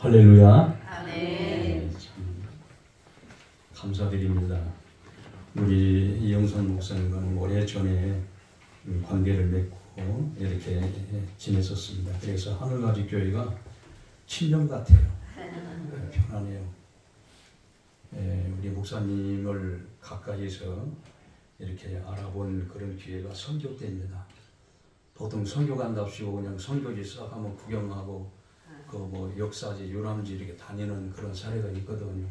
할렐루야. 아멘. 참 감사드립니다. 우리 이영선 목사님과는 오래전에 관계를 맺고 이렇게 지냈었습니다. 그래서 하늘가지 교회가 친정 같아요. 편안해요. 우리 목사님을 가까이서 이렇게 알아본 그런 기회가 선교 때입니다. 보통 선교 간답시고 그냥 선교지 싹 한번 구경하고 그 뭐 역사지 유람지 이렇게 다니는 그런 사례가 있거든요.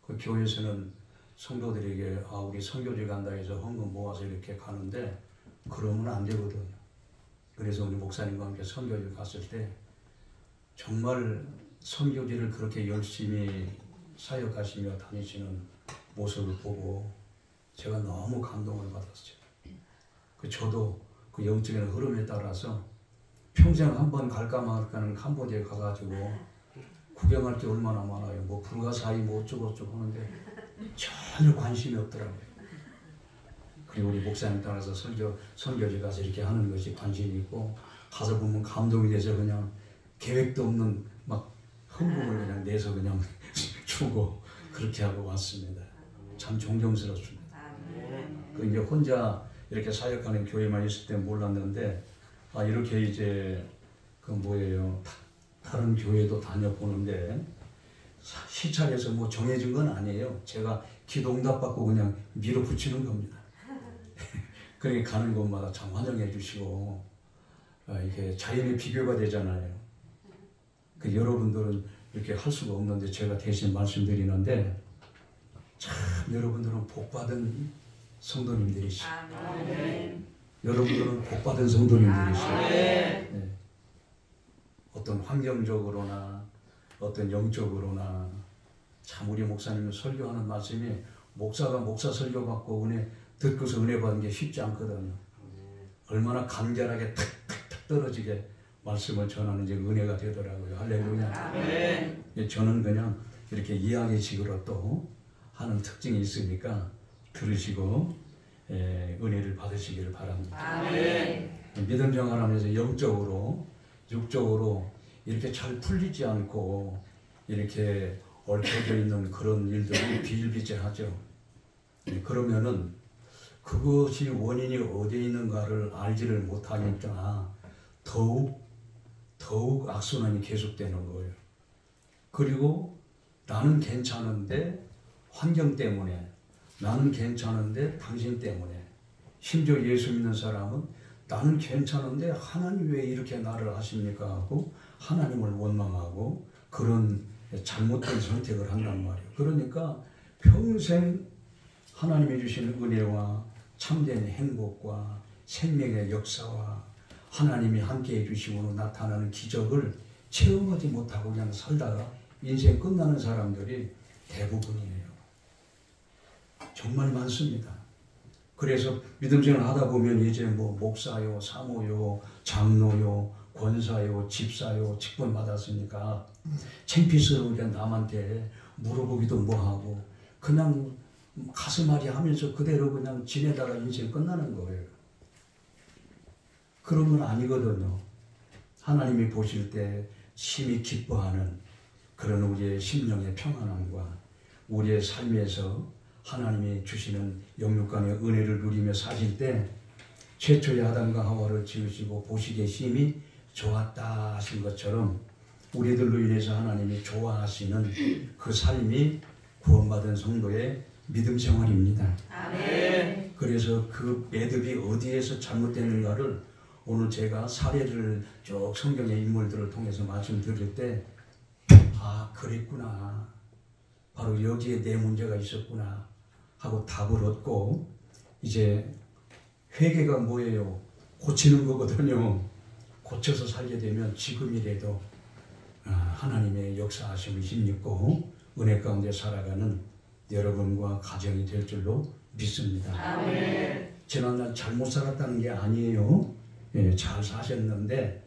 그 교회에서는 성도들에게 우리 선교지 간다 해서 헌금 모아서 이렇게 가는데 그러면 안 되거든요. 그래서 우리 목사님과 함께 선교지 갔을 때 정말 선교지를 그렇게 열심히 사역하시며 다니시는 모습을 보고 제가 너무 감동을 받았어요. 저도 그 영적인 흐름에 따라서 평생 한 번 갈까 말까는 캄보디아에 가가지고 구경할 게 얼마나 많아요. 뭐 불가사의 뭐 어쩌고저쩌고 하는데 전혀 관심이 없더라고요. 그리고 우리 목사님 따라서 선교지 가서 이렇게 하는 것이 관심이 있고 가서 보면 감동이 돼서 그냥 계획도 없는 막 헌금을 그냥 내서 그냥 주고 그렇게 하고 왔습니다. 참 존경스럽습니다. 그 이제 혼자 이렇게 사역하는 교회만 있을 때 몰랐는데 이렇게 이제 그 뭐예요, 다른 교회도 다녀보는데 시찰에서 뭐 정해진 건 아니에요. 제가 기도 응답받고 그냥 밀어붙이는 겁니다. 그렇게 가는 곳마다 참 환영해 주시고 이게 자연의 비교가 되잖아요. 그 여러분들은 이렇게 할 수가 없는데 제가 대신 말씀드리는데 참 여러분들은 복받은 성도님들이시죠. 여러분들은 복받은 성도님들이시죠. 네. 어떤 환경적으로나 어떤 영적으로나 참 우리 목사님은 설교하는 말씀이 목사가 목사 설교 받고 은혜 듣고서 은혜 받는 게 쉽지 않거든요. 얼마나 간결하게 탁탁탁 떨어지게 말씀을 전하는지 은혜가 되더라고요. 할렐루야. 저는 그냥 이렇게 이야기식으로 또 하는 특징이 있으니까 들으시고 은혜를 받으시기를 바랍니다. 아멘. 믿음 생활하면서 영적으로 육적으로 이렇게 잘 풀리지 않고 이렇게 얽혀져 있는 그런 일들이 비일비재하죠. 그러면은 그것이 원인이 어디에 있는가를 알지를 못하니까 더욱 악순환이 계속되는 거예요. 그리고 나는 괜찮은데 환경 때문에, 나는 괜찮은데 당신 때문에, 심지어 예수 믿는 사람은 나는 괜찮은데 하나님 왜 이렇게 나를 하십니까 하고 하나님을 원망하고 그런 잘못된 선택을 한단 말이에요. 그러니까 평생 하나님이 주시는 은혜와 참된 행복과 생명의 역사와 하나님이 함께해 주시고 나타나는 기적을 체험하지 못하고 그냥 살다가 인생 끝나는 사람들이 대부분이에요. 정말 많습니다. 그래서 믿음생활 하다 보면 이제 뭐 목사요, 사모요, 장로요, 권사요, 집사요, 직분 받았으니까 창피스러우니까 남한테 물어보기도 뭐하고 그냥 가슴앓이 하면서 그대로 그냥 지내다가 인생 끝나는 거예요. 그런 건 아니거든요. 하나님이 보실 때 심히 기뻐하는 그런 우리의 심령의 평안함과 우리의 삶에서 하나님이 주시는 영육간의 은혜를 누리며 사실 때 최초의 아담과 하와를 지으시고 보시기에 심히 좋았다 하신 것처럼 우리들로 인해서 하나님이 좋아하시는 그 삶이 구원받은 성도의 믿음 생활입니다. 아멘. 그래서 그 매듭이 어디에서 잘못되는가를 오늘 제가 사례를 쭉 성경의 인물들을 통해서 말씀드릴 때 그랬구나. 바로 여기에 내 문제가 있었구나 하고 답을 얻고 이제 회개가 뭐예요? 고치는 거거든요. 고쳐서 살게 되면 지금이라도 하나님의 역사하심을 힘입고 은혜 가운데 살아가는 여러분과 가정이 될 줄로 믿습니다. 아멘. 지난날 잘못 살았다는 게 아니에요. 잘 사셨는데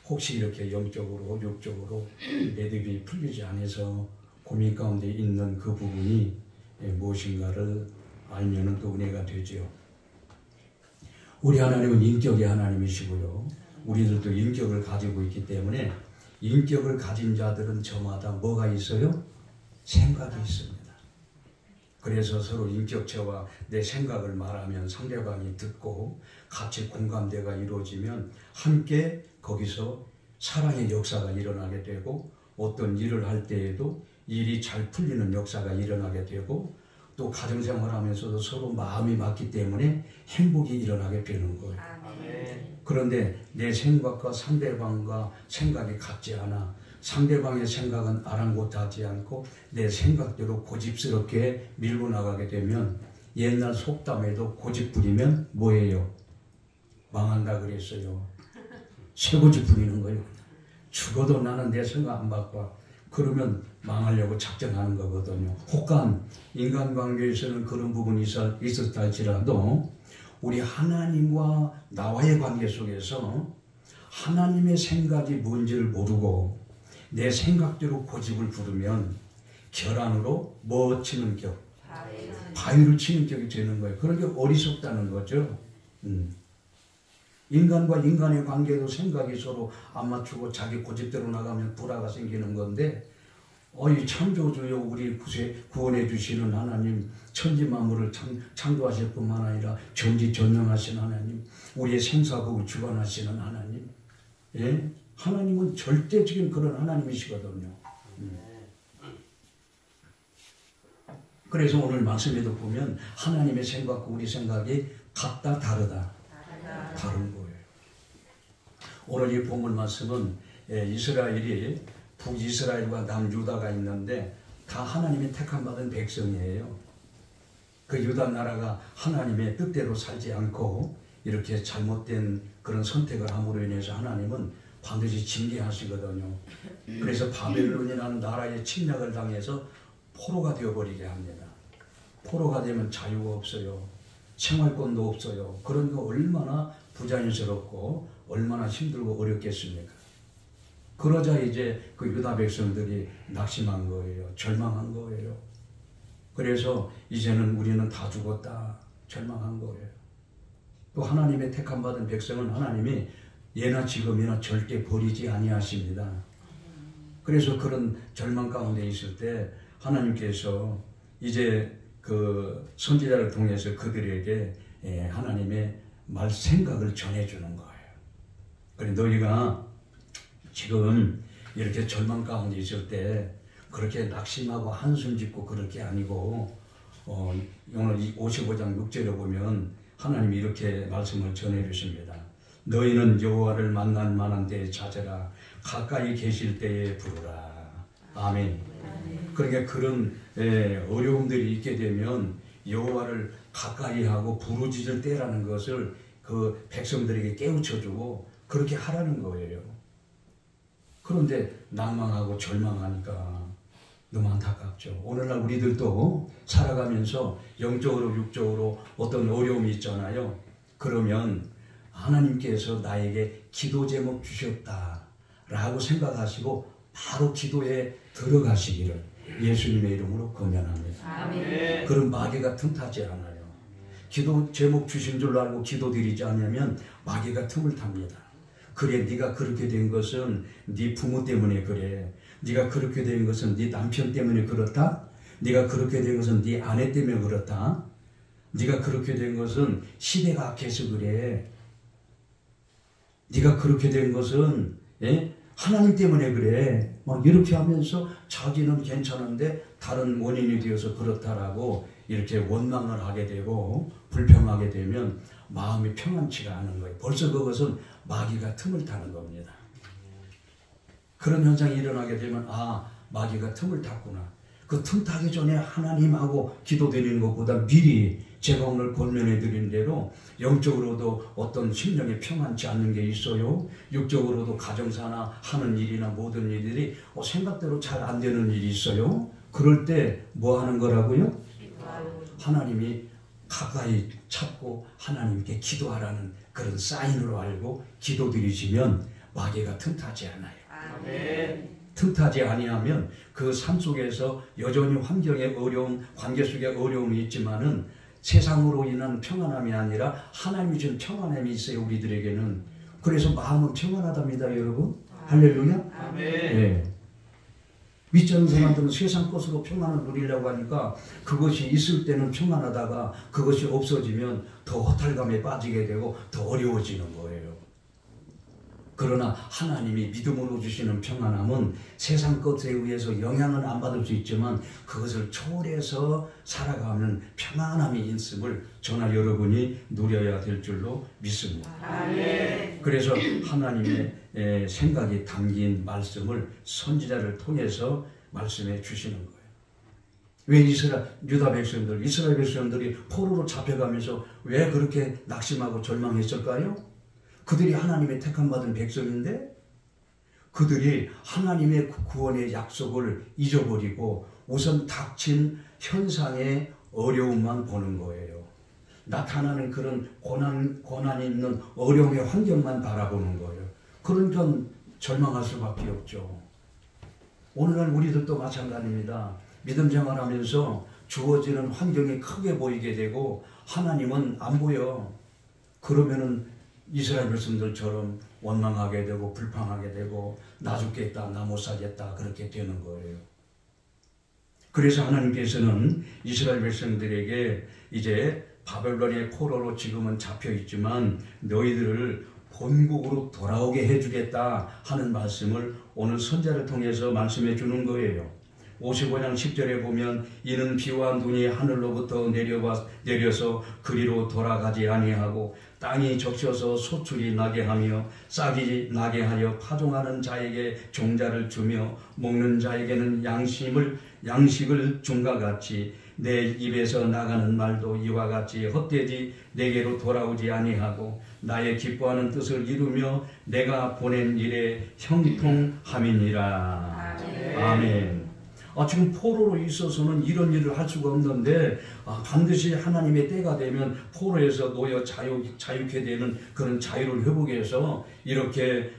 혹시 이렇게 영적으로 육적으로 매듭이 풀리지 않아서 고민 가운데 있는 그 부분이 무엇인가를 알면 또 은혜가 되죠. 우리 하나님은 인격의 하나님이시고요. 우리들도 인격을 가지고 있기 때문에 인격을 가진 자들은 저마다 뭐가 있어요? 생각이 있습니다. 그래서 서로 인격체와 내 생각을 말하면 상대방이 듣고 같이 공감대가 이루어지면 함께 거기서 사랑의 역사가 일어나게 되고 어떤 일을 할 때에도 일이 잘 풀리는 역사가 일어나게 되고 또 가정생활하면서도 서로 마음이 맞기 때문에 행복이 일어나게 되는 거예요. 그런데 내 생각과 상대방과 생각이 같지 않아 상대방의 생각은 아랑곳하지 않고 내 생각대로 고집스럽게 밀고 나가게 되면 옛날 속담에도 고집 부리면 뭐예요? 망한다 그랬어요. 쇠고집 부리는 거예요. 죽어도 나는 내 생각 안 바꿔. 그러면 망하려고 작정하는 거거든요. 혹간 인간관계에서는 그런 부분이 있었다 할지라도 우리 하나님과 나와의 관계 속에서 하나님의 생각이 뭔지를 모르고 내 생각대로 고집을 부르면 결안으로 뭐 치는 격? 바위를 치는 격이 되는 거예요. 그러니까 어리석다는 거죠. 인간과 인간의 관계도 생각이 서로 안 맞추고 자기 고집대로 나가면 불화가 생기는 건데 창조주여 우리 구원해 주시는 하나님 천지 만물을 창조하실 뿐만 아니라 전지전능하신 하나님 우리의 생사복을 주관하시는 하나님 예? 하나님은 절대적인 그런 하나님이시거든요. 그래서 오늘 말씀에도 보면 하나님의 생각과 우리 생각이 같다 다르다 다른 거예요. 오늘 이 본문 말씀은 이스라엘이 북이스라엘과 남유다가 있는데 다 하나님의 택함 받은 백성이에요. 그 유다 나라가 하나님의 뜻대로 살지 않고 이렇게 잘못된 그런 선택을 함으로 인해서 하나님은 반드시 징계하시거든요. 그래서 바벨론이라는 나라의 침략을 당해서 포로가 되어버리게 합니다. 포로가 되면 자유가 없어요. 생활권도 없어요. 그런 거 얼마나 부자연스럽고 얼마나 힘들고 어렵겠습니까? 그러자 이제 그 유다 백성들이 낙심한 거예요. 절망한 거예요. 그래서 이제는 우리는 다 죽었다. 절망한 거예요. 또 하나님의 택함 받은 백성은 하나님이 예나 지금이나 절대 버리지 아니하십니다. 그래서 그런 절망 가운데 있을 때 하나님께서 이제 그 선지자를 통해서 그들에게 하나님의 생각을 전해주는 거예요. 그래 너희가 지금 이렇게 절망 가운데 있을 때 그렇게 낙심하고 한숨 짓고 그럴 게 아니고 오늘 55장 6절에 보면 하나님이 이렇게 말씀을 전해주십니다. 너희는 여호와를 만날 만한 때에 찾으라. 가까이 계실 때에 부르라. 아멘. 그러니까 그런 어려움들이 있게 되면 여호와를 가까이 하고 부르짖을 때라는 것을 그 백성들에게 깨우쳐주고 그렇게 하라는 거예요. 그런데 낭망하고 절망하니까 너무 안타깝죠. 오늘날 우리들도 살아가면서 영적으로 육적으로 어떤 어려움이 있잖아요. 그러면 하나님께서 나에게 기도 제목 주셨다 라고 생각하시고 바로 기도에 들어가시기를 예수님의 이름으로 권면합니다. 아멘. 그런 마귀가 틈타지 않아요. 기도 제목 주신 줄 알고 기도드리지 않으면 마귀가 틈을 탑니다. 그래 네가 그렇게 된 것은 네 부모 때문에 그래. 네가 그렇게 된 것은 네 남편 때문에 그렇다. 네가 그렇게 된 것은 네 아내 때문에 그렇다. 네가 그렇게 된 것은 시대가 악해서 그래. 네가 그렇게 된 것은 하나님 때문에 그래. 막 이렇게 하면서 자기는 괜찮은데 다른 원인이 되어서 그렇다라고 이렇게 원망을 하게 되고 불평하게 되면 마음이 평안치가 않은 거예요. 벌써 그것은 마귀가 틈을 타는 겁니다. 그런 현상이 일어나게 되면 마귀가 틈을 탔구나. 그 틈 타기 전에 하나님하고 기도드리는 것보다 미리 제가 오늘 권면해 드린 대로 영적으로도 어떤 심령이 평안치 않는 게 있어요. 육적으로도 가정사나 하는 일이나 모든 일들이 생각대로 잘 안 되는 일이 있어요. 그럴 때 뭐 하는 거라고요? 하나님이 가까이 찾고 하나님께 기도하라는 그런 사인으로 알고 기도드리시면 마귀가 틈타지 않아요. 아멘. 틈타지 아니하면 그 삶 속에서 여전히 환경의 어려움, 관계 속에 어려움이 있지만은 세상으로 인한 평안함이 아니라 하나님이 준 평안함이 있어요. 우리들에게는. 그래서 마음은 평안하답니다. 여러분. 할렐루야. 아멘. 예. 믿지 않는 사람들은 세상 것으로 평안을 누리려고 하니까 그것이 있을 때는 평안하다가 그것이 없어지면 더 허탈감에 빠지게 되고 더 어려워지는 거예요. 그러나 하나님이 믿음으로 주시는 평안함은 세상 것에 의해서 영향은 안 받을 수 있지만 그것을 초월해서 살아가는 평안함이 있음을 저나 여러분이 누려야 될 줄로 믿습니다. 아멘. 그래서 하나님의 생각이 담긴 말씀을 선지자를 통해서 말씀해 주시는 거예요. 왜 유다 백성들, 이스라엘 백성들이 포로로 잡혀가면서 왜 그렇게 낙심하고 절망했을까요? 그들이 하나님의 택함받은 백성인데 그들이 하나님의 구원의 약속을 잊어버리고 우선 닥친 현상의 어려움만 보는 거예요. 나타나는 그런 고난이 있는 어려움의 환경만 바라보는 거예요. 그러니까 절망할 수밖에 없죠. 오늘날 우리들도 마찬가지입니다. 믿음 생활하면서 주어지는 환경이 크게 보이게 되고 하나님은 안 보여. 그러면은 이스라엘 백성들처럼 원망하게 되고 불평하게 되고 나 죽겠다, 나 못 살겠다 그렇게 되는 거예요. 그래서 하나님께서는 이스라엘 백성들에게 이제 바벨론의 포로로 지금은 잡혀 있지만 너희들을 본국으로 돌아오게 해주겠다 하는 말씀을 오늘 선지자를 통해서 말씀해 주는 거예요. 55장 10절에 보면 이는 비와 눈이 하늘로부터 내려서 그리로 돌아가지 아니하고 땅이 적셔서 소출이 나게 하며 싹이 나게 하여 파종하는 자에게 종자를 주며 먹는 자에게는 양식을 준과 같이 내 입에서 나가는 말도 이와 같이 헛되지 내게로 돌아오지 아니하고 나의 기뻐하는 뜻을 이루며 내가 보낸 일에 형통함이니라. 아멘. 지금 포로로 있어서는 이런 일을 할 수가 없는데 반드시 하나님의 때가 되면 포로에서 놓여 자유케 되는 그런 자유를 회복해 위해서 이렇게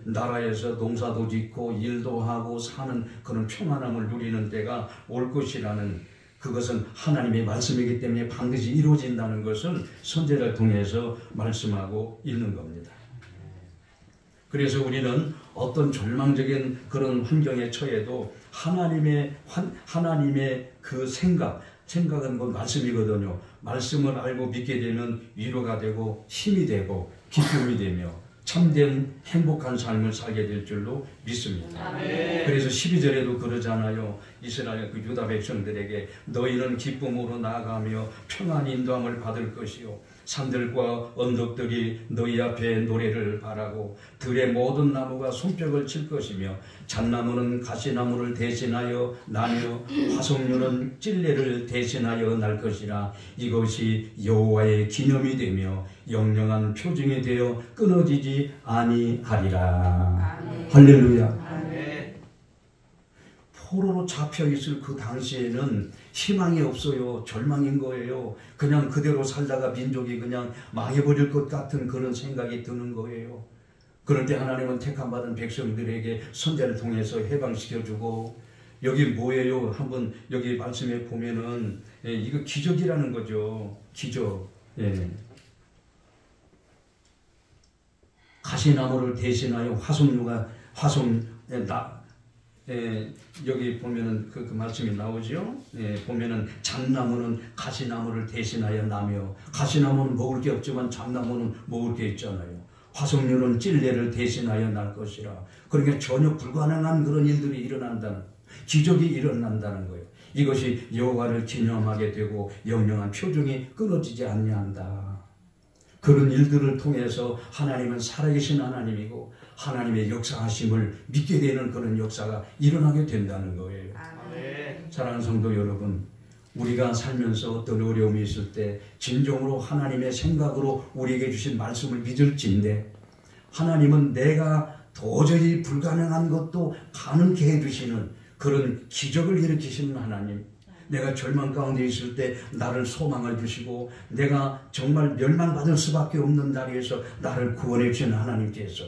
나라에서 농사도 짓고 일도 하고 사는 그런 평안함을 누리는 때가 올 것이라는 그것은 하나님의 말씀이기 때문에 반드시 이루어진다는 것을 선지자를 통해서 말씀하고 있는 겁니다. 그래서 우리는 어떤 절망적인 그런 환경에 처해도 하나님의 그 생각은 그 말씀이거든요. 말씀을 알고 믿게 되면 위로가 되고 힘이 되고 기쁨이 되며 참된 행복한 삶을 살게 될 줄로 믿습니다. 아멘. 그래서 12절에도 그러잖아요. 이스라엘 그 유다 백성들에게 너희는 기쁨으로 나아가며 평안히 인도함을 받을 것이요 산들과 언덕들이 너희 앞에 노래를 바라고 들의 모든 나무가 손뼉을 칠 것이며 잣나무는 가시나무를 대신하여 나며 화석류는 찔레를 대신하여 날 것이라. 이것이 여호와의 기념이 되며 영영한 표징이 되어 끊어지지 아니하리라. 아멘. 할렐루야. 아멘. 포로로 잡혀있을 그 당시에는 희망이 없어요. 절망인 거예요. 그냥 그대로 살다가 민족이 그냥 망해버릴 것 같은 그런 생각이 드는 거예요. 그럴 때 하나님은 택함받은 백성들에게 선지자를 통해서 해방시켜주고 여기 뭐예요? 한번 여기 말씀에 보면은 이거 기적이라는 거죠. 기적. 가시나무를 대신하여 여기 보면은 그 말씀이 나오죠. 보면은 잣나무는 가시나무를 대신하여 나며 가시나무는 먹을 게 없지만 잣나무는 먹을 게 있잖아요. 화석류는 찔레를 대신하여 날 것이라. 그러니까 전혀 불가능한 그런 일들이 일어난다는 기적이 일어난다는 거예요. 이것이 여호와를 기념하게 되고 영영한 표징이 끊어지지 아니한다. 그런 일들을 통해서 하나님은 살아계신 하나님이고 하나님의 역사하심을 믿게 되는 그런 역사가 일어나게 된다는 거예요. 아멘. 사랑하는 성도 여러분, 우리가 살면서 어떤 어려움이 있을 때 진정으로 하나님의 생각으로 우리에게 주신 말씀을 믿을지인데 하나님은 내가 도저히 불가능한 것도 가능케 해주시는 그런 기적을 일으키시는 하나님, 내가 절망 가운데 있을 때 나를 소망을 주시고 내가 정말 멸망받을 수밖에 없는 자리에서 나를 구원해 주시는 하나님께서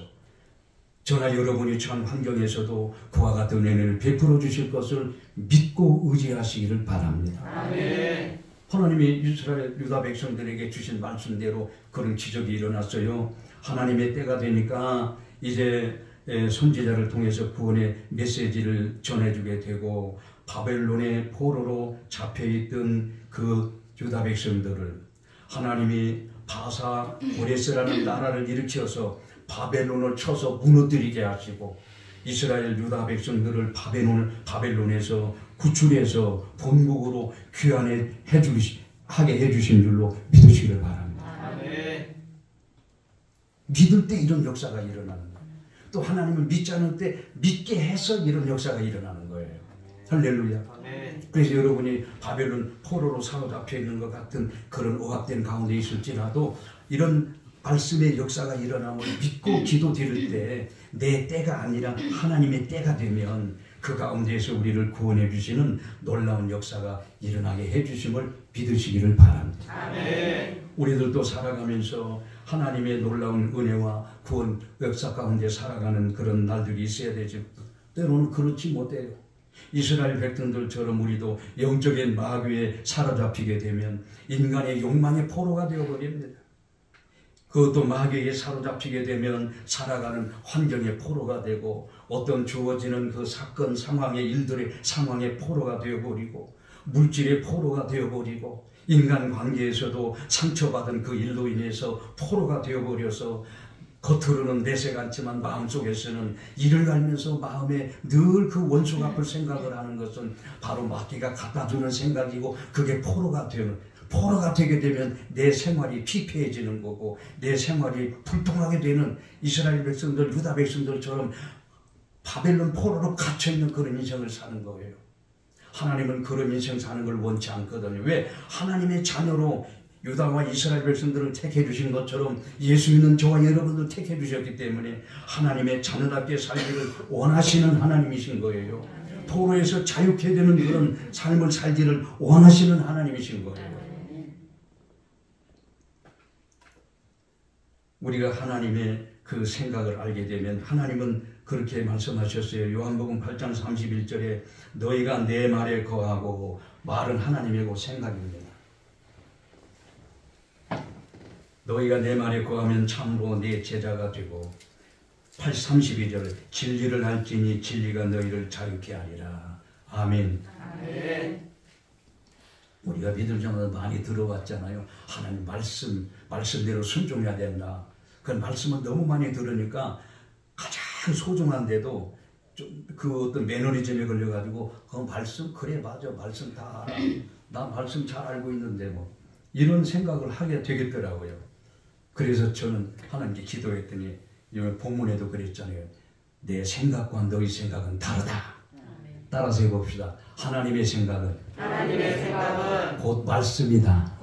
저나 여러분이 처한 환경에서도 그와 같은 은혜를 베풀어 주실 것을 믿고 의지하시기를 바랍니다. 아멘. 하나님이 이스라엘 유다 백성들에게 주신 말씀대로 그런 기적이 일어났어요. 하나님의 때가 되니까 이제 선지자를 통해서 구원의 메시지를 전해주게 되고 바벨론의 포로로 잡혀있던 그 유다 백성들을 하나님이 바사 고레스라는 나라를 일으켜서 바벨론을 쳐서 무너뜨리게 하시고 이스라엘 유다 백성들을 바벨론에서 구출해서 본국으로 귀환하게 해주신 줄로 믿으시기를 바랍니다. 아멘. 믿을 때 이런 역사가 일어나는 거예요. 또 하나님을 믿지 않을 때 믿게 해서 이런 역사가 일어나는 거예요. 할렐루야. 아멘. 그래서 여러분이 바벨론 포로로 사로잡혀 있는 것 같은 그런 억압된 가운데 있을지라도 이런 말씀의 역사가 일어나면 믿고 기도 드릴 때 내 때가 아니라 하나님의 때가 되면 그 가운데에서 우리를 구원해 주시는 놀라운 역사가 일어나게 해 주심을 믿으시기를 바랍니다. 아멘. 우리들도 살아가면서 하나님의 놀라운 은혜와 구원 역사 가운데 살아가는 그런 날들이 있어야 되지. 때로는 그렇지 못해요. 이스라엘 백성들처럼 우리도 영적인 마귀에 사로잡히게 되면 인간의 욕망의 포로가 되어버립니다. 그것도 마귀에 사로잡히게 되면 살아가는 환경의 포로가 되고 어떤 주어지는 그 사건 상황의 일들의 상황의 포로가 되어버리고 물질의 포로가 되어버리고 인간관계에서도 상처받은 그 일로 인해서 포로가 되어버려서 겉으로는 내색 않지만 마음속에서는 이를 갈면서 마음에 늘 그 원수 갚을 생각을 하는 것은 바로 마귀가 갖다주는 생각이고 그게 포로가 되게 되면 내 생활이 피폐해지는 거고 내 생활이 불통하게 되는 이스라엘 백성들 유다 백성들처럼 바벨론 포로로 갇혀있는 그런 인생을 사는 거예요. 하나님은 그런 인생 사는 걸 원치 않거든요. 왜? 하나님의 자녀로 유다와 이스라엘 백성들을 택해 주신 것처럼 예수 믿는 저와 여러분들 택해 주셨기 때문에 하나님의 자녀답게 살기를 원하시는 하나님이신 거예요. 포로에서 자유케 되는 그런 삶을 살기를 원하시는 하나님이신 거예요. 우리가 하나님의 그 생각을 알게 되면 하나님은 그렇게 말씀하셨어요. 요한복음 8장 31절에 너희가 내 말에 거하고 말은 하나님이고 생각입니다. 너희가 내 말에 거하면 참으로 내 제자가 되고 32절 진리를 할지니 진리가 너희를 자유케 하리라. 아멘. 아멘. 우리가 믿을 정도로 많이 들어왔잖아요. 하나님 말씀대로 순종해야 된다. 그 말씀을 너무 많이 들으니까 가장 소중한데도 좀 그 어떤 매너리즘에 걸려가지고 그 말씀 그래 맞아 말씀 다 알아. 나 말씀 잘 알고 있는데 뭐 이런 생각을 하게 되겠더라고요. 그래서 저는 하나님께 기도했더니 본문에도 그랬잖아요. 내 생각과 너희 생각은 다르다. 따라서 해봅시다. 하나님의 생각은 곧 말씀이다.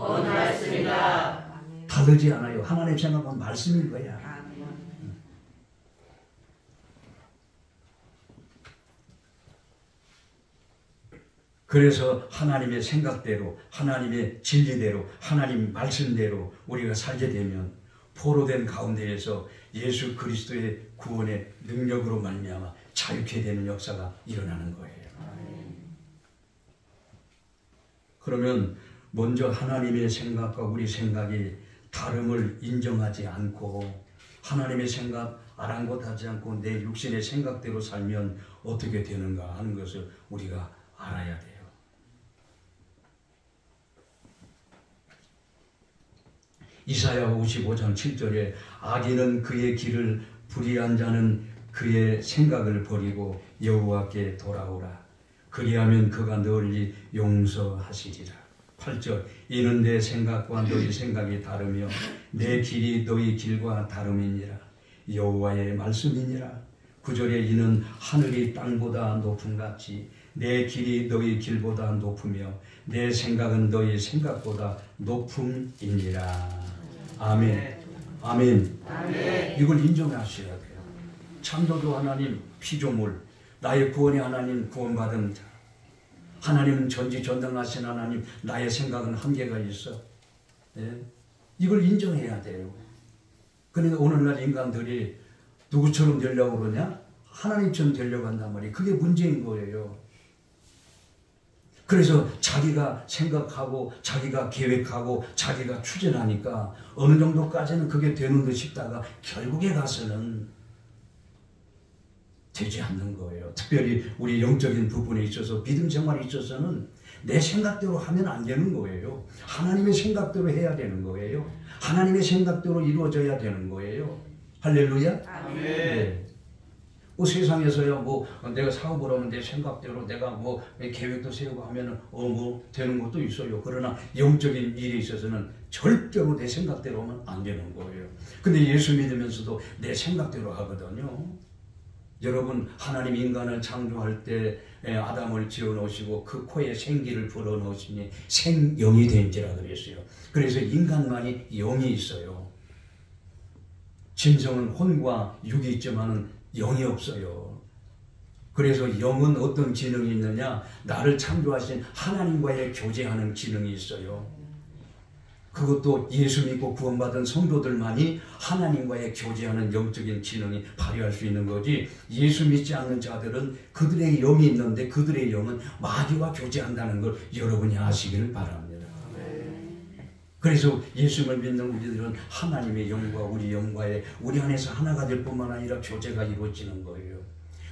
다르지 않아요. 하나님의 생각은 말씀인 거야. 그래서 하나님의 생각대로 하나님의 진리대로 하나님 말씀대로 우리가 살게 되면 포로된 가운데에서 예수 그리스도의 구원의 능력으로 말미암아 자유케 되는 역사가 일어나는 거예요. 그러면 먼저 하나님의 생각과 우리 생각이 다름을 인정하지 않고 하나님의 생각 아랑곳하지 않고 내 육신의 생각대로 살면 어떻게 되는가 하는 것을 우리가 알아야 돼요. 이사야 55장 7절에 악인은 그의 길을 불의한 자는 그의 생각을 버리고 여호와께 돌아오라. 그리하면 그가 널리 용서하시리라. 8절 이는 내 생각과 너희 생각이 다르며 내 길이 너희 길과 다름이니라. 여호와의 말씀이니라. 9절에 이는 하늘이 땅보다 높음같이 내 길이 너희 길보다 높으며 내 생각은 너희 생각보다 높음이니라. 아멘. 아멘. 아멘. 이걸 인정하셔야 돼요. 창조주 하나님 피조물 나의 구원의 하나님 구원받은 자 하나님은 전지전능하신 하나님 나의 생각은 한계가 있어. 네? 이걸 인정해야 돼요. 그러니까 오늘날 인간들이 누구처럼 되려고 그러냐? 하나님처럼 되려고 한단 말이에요. 그게 문제인 거예요. 그래서 자기가 생각하고 자기가 계획하고 자기가 추진하니까 어느 정도까지는 그게 되는 듯 싶다가 결국에 가서는 되지 않는 거예요. 특별히 우리 영적인 부분에 있어서 믿음 생활에 있어서는 내 생각대로 하면 안 되는 거예요. 하나님의 생각대로 해야 되는 거예요. 하나님의 생각대로 이루어져야 되는 거예요. 할렐루야. 아멘. 네. 뭐 세상에서야 뭐 내가 사업을 하면 내 생각대로 내가 뭐 계획도 세우고 하면은 뭐 되는 것도 있어요. 그러나 영적인 일에 있어서는 절대로 내 생각대로 하면 안 되는 거예요. 근데 예수 믿으면서도 내 생각대로 하거든요. 여러분, 하나님 인간을 창조할 때 아담을 지어 놓으시고 그 코에 생기를 불어 넣으시니 생영이 된지라 그랬어요. 그래서 인간만이 영이 있어요. 짐승은 혼과 육이 있지만은 영이 없어요. 그래서 영은 어떤 기능이 있느냐? 나를 창조하신 하나님과의 교제하는 기능이 있어요. 그것도 예수 믿고 구원받은 성도들만이 하나님과의 교제하는 영적인 기능이 발휘할 수 있는 거지, 예수 믿지 않는 자들은 그들의 영이 있는데 그들의 영은 마귀와 교제한다는 걸 여러분이 아시기를 바랍니다. 그래서 예수를 믿는 우리들은 하나님의 영과 우리 영과의 우리 안에서 하나가 될 뿐만 아니라 교제가 이루어지는 거예요.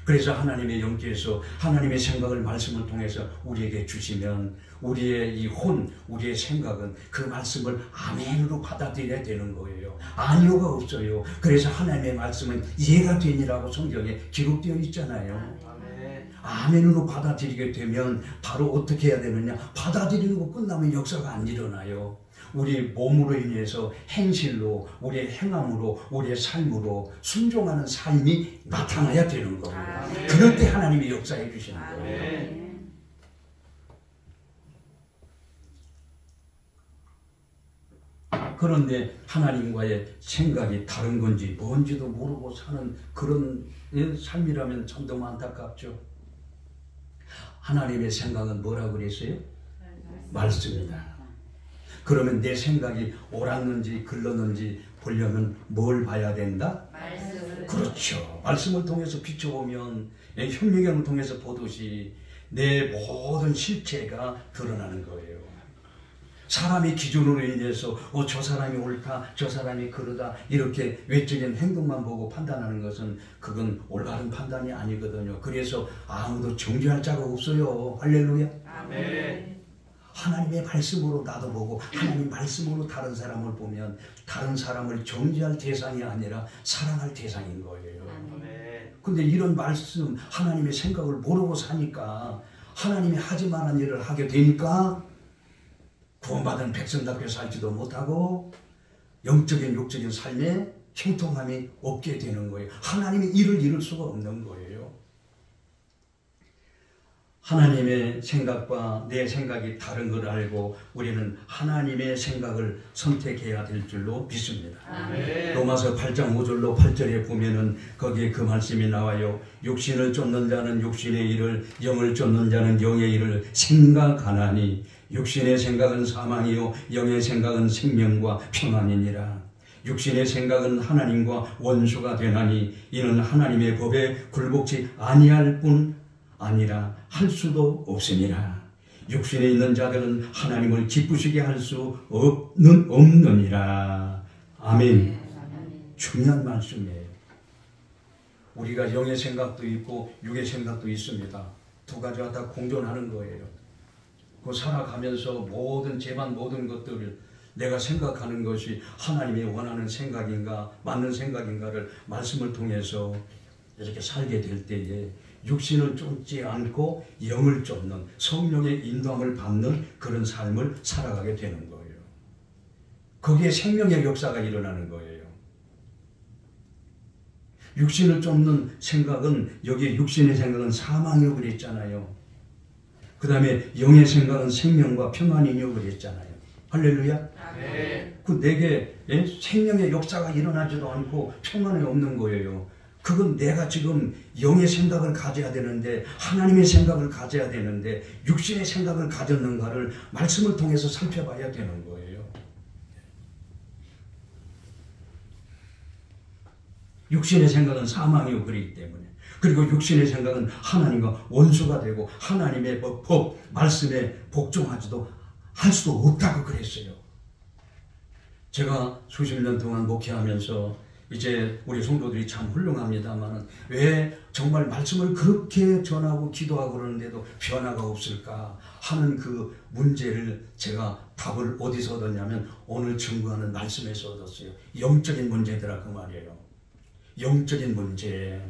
그래서 하나님의 영께서 하나님의 생각을 말씀을 통해서 우리에게 주시면 우리의 이 혼, 우리의 생각은 그 말씀을 아멘으로 받아들여야 되는 거예요. 아니오가 없어요. 그래서 하나님의 말씀은 이해가 되니라고 성경에 기록되어 있잖아요. 아멘으로 받아들이게 되면 바로 어떻게 해야 되느냐? 받아들이는 거 끝나면 역사가 안 일어나요. 우리 몸으로 인해서 행실로, 우리의 행함으로, 우리의 삶으로 순종하는 삶이 나타나야 되는 거예요. 아멘. 그럴 때 하나님이 역사해 주시는 거예요. 아멘. 그런데 하나님과의 생각이 다른 건지 뭔지도 모르고 사는 그런 삶이라면 참 너무 안타깝죠. 하나님의 생각은 뭐라고 그랬어요? 말씀이다. 그러면 내 생각이 옳았는지 글렀는지 보려면 뭘 봐야 된다? 말씀을. 그렇죠. 말씀을 통해서 비춰보면, 현미경을 통해서 보듯이 내 모든 실체가 드러나는 거예요. 사람의 기준으로 인해서 저 사람이 옳다, 저 사람이 그러다 이렇게 외적인 행동만 보고 판단하는 것은 그건 올바른 판단이 아니거든요. 그래서 아무도 정죄할 자가 없어요. 할렐루야. 아멘. 하나님의 말씀으로 나도 보고 하나님 말씀으로 다른 사람을 보면 다른 사람을 정죄할 대상이 아니라 사랑할 대상인 거예요. 아멘. 근데 이런 말씀, 하나님의 생각을 모르고 사니까 하나님이 하지 말한 일을 하게 되니까 구원받은 백성답게 살지도 못하고 영적인 육적인 삶에 형통함이 없게 되는 거예요. 하나님의 일을 이룰 수가 없는 거예요. 하나님의 생각과 내 생각이 다른 걸 알고 우리는 하나님의 생각을 선택해야 될 줄로 믿습니다. 아멘. 로마서 8장 5절로 8절에 보면은 거기에 그 말씀이 나와요. 육신을 쫓는 자는 육신의 일을, 영을 쫓는 자는 영의 일을 생각하나니 육신의 생각은 사망이요 영의 생각은 생명과 평안이니라. 육신의 생각은 하나님과 원수가 되나니 이는 하나님의 법에 굴복지 아니할 뿐 아니라 할 수도 없으니라. 육신에 있는 자들은 하나님을 기쁘시게 할 수 없느니라. 아멘. 중요한 말씀이에요. 우리가 영의 생각도 있고 육의 생각도 있습니다. 두 가지가 다 공존하는 거예요. 그 살아가면서 모든 재반 모든 것들을 내가 생각하는 것이 하나님이 원하는 생각인가 맞는 생각인가를 말씀을 통해서 이렇게 살게 될 때에 육신을 쫓지 않고 영을 쫓는 성령의 인도함을 받는 그런 삶을 살아가게 되는 거예요. 거기에 생명의 역사가 일어나는 거예요. 육신을 쫓는 생각은 여기 육신의 생각은 사망이라고 그랬잖아요. 그 다음에 영의 생각은 생명과 평안이라고 그랬잖아요. 할렐루야. 아멘. 그 내게 생명의 역사가 일어나지도 않고 평안이 없는 거예요. 그건 내가 지금 영의 생각을 가져야 되는데 하나님의 생각을 가져야 되는데 육신의 생각을 가졌는가를 말씀을 통해서 살펴봐야 되는 거예요. 육신의 생각은 사망이고 그렇기 때문에, 그리고 육신의 생각은 하나님과 원수가 되고 하나님의 법, 말씀에 복종하지도 할 수도 없다고 그랬어요. 제가 수십 년 동안 목회하면서 이제 우리 성도들이 참 훌륭합니다만 왜 정말 말씀을 그렇게 전하고 기도하고 그러는데도 변화가 없을까 하는 그 문제를 제가 답을 어디서 얻었냐면 오늘 증거하는 말씀에서 얻었어요. 영적인 문제더라 그 말이에요. 영적인 문제.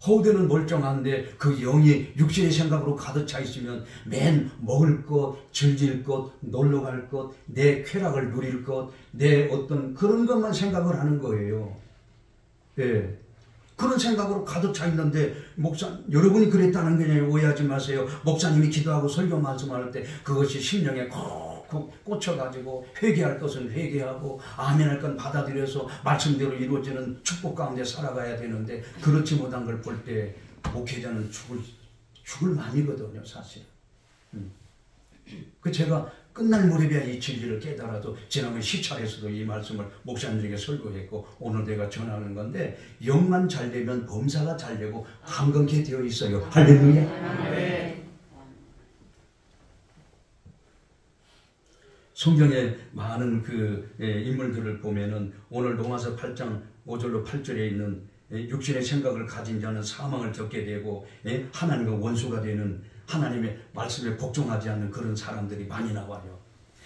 허우대는 멀쩡한데 그 영이 육신의 생각으로 가득 차 있으면 맨 먹을 것, 즐길 것, 놀러 갈 것, 내 쾌락을 누릴 것, 내 어떤 그런 것만 생각을 하는 거예요. 예. 그런 생각으로 가득 차 있는데 여러분이 그랬다는 게 아니라 오해하지 마세요. 목사님이 기도하고 설교 말씀할 때 그것이 심령에 콕콕 꽂혀가지고 회개할 것은 회개하고 아멘할 건 받아들여서 말씀대로 이루어지는 축복 가운데 살아가야 되는데 그렇지 못한 걸 볼 때 목회자는 죽을 마음이거든요 사실. 그 제가 끝날 무렵이야 이 진리를 깨달아도 지난번 시찰에서도 이 말씀을 목사님에게 설교했고 오늘 내가 전하는 건데 영만 잘 되면 범사가 잘 되고 강건케 되어 있어요. 할렐루야. 성경에 많은 그 인물들을 보면은 오늘 로마서 8장 5절로 8절에 있는 육신의 생각을 가진 자는 사망을 겪게 되고 하나님과 원수가 되는 하나님의 말씀에 복종하지 않는 그런 사람들이 많이 나와요.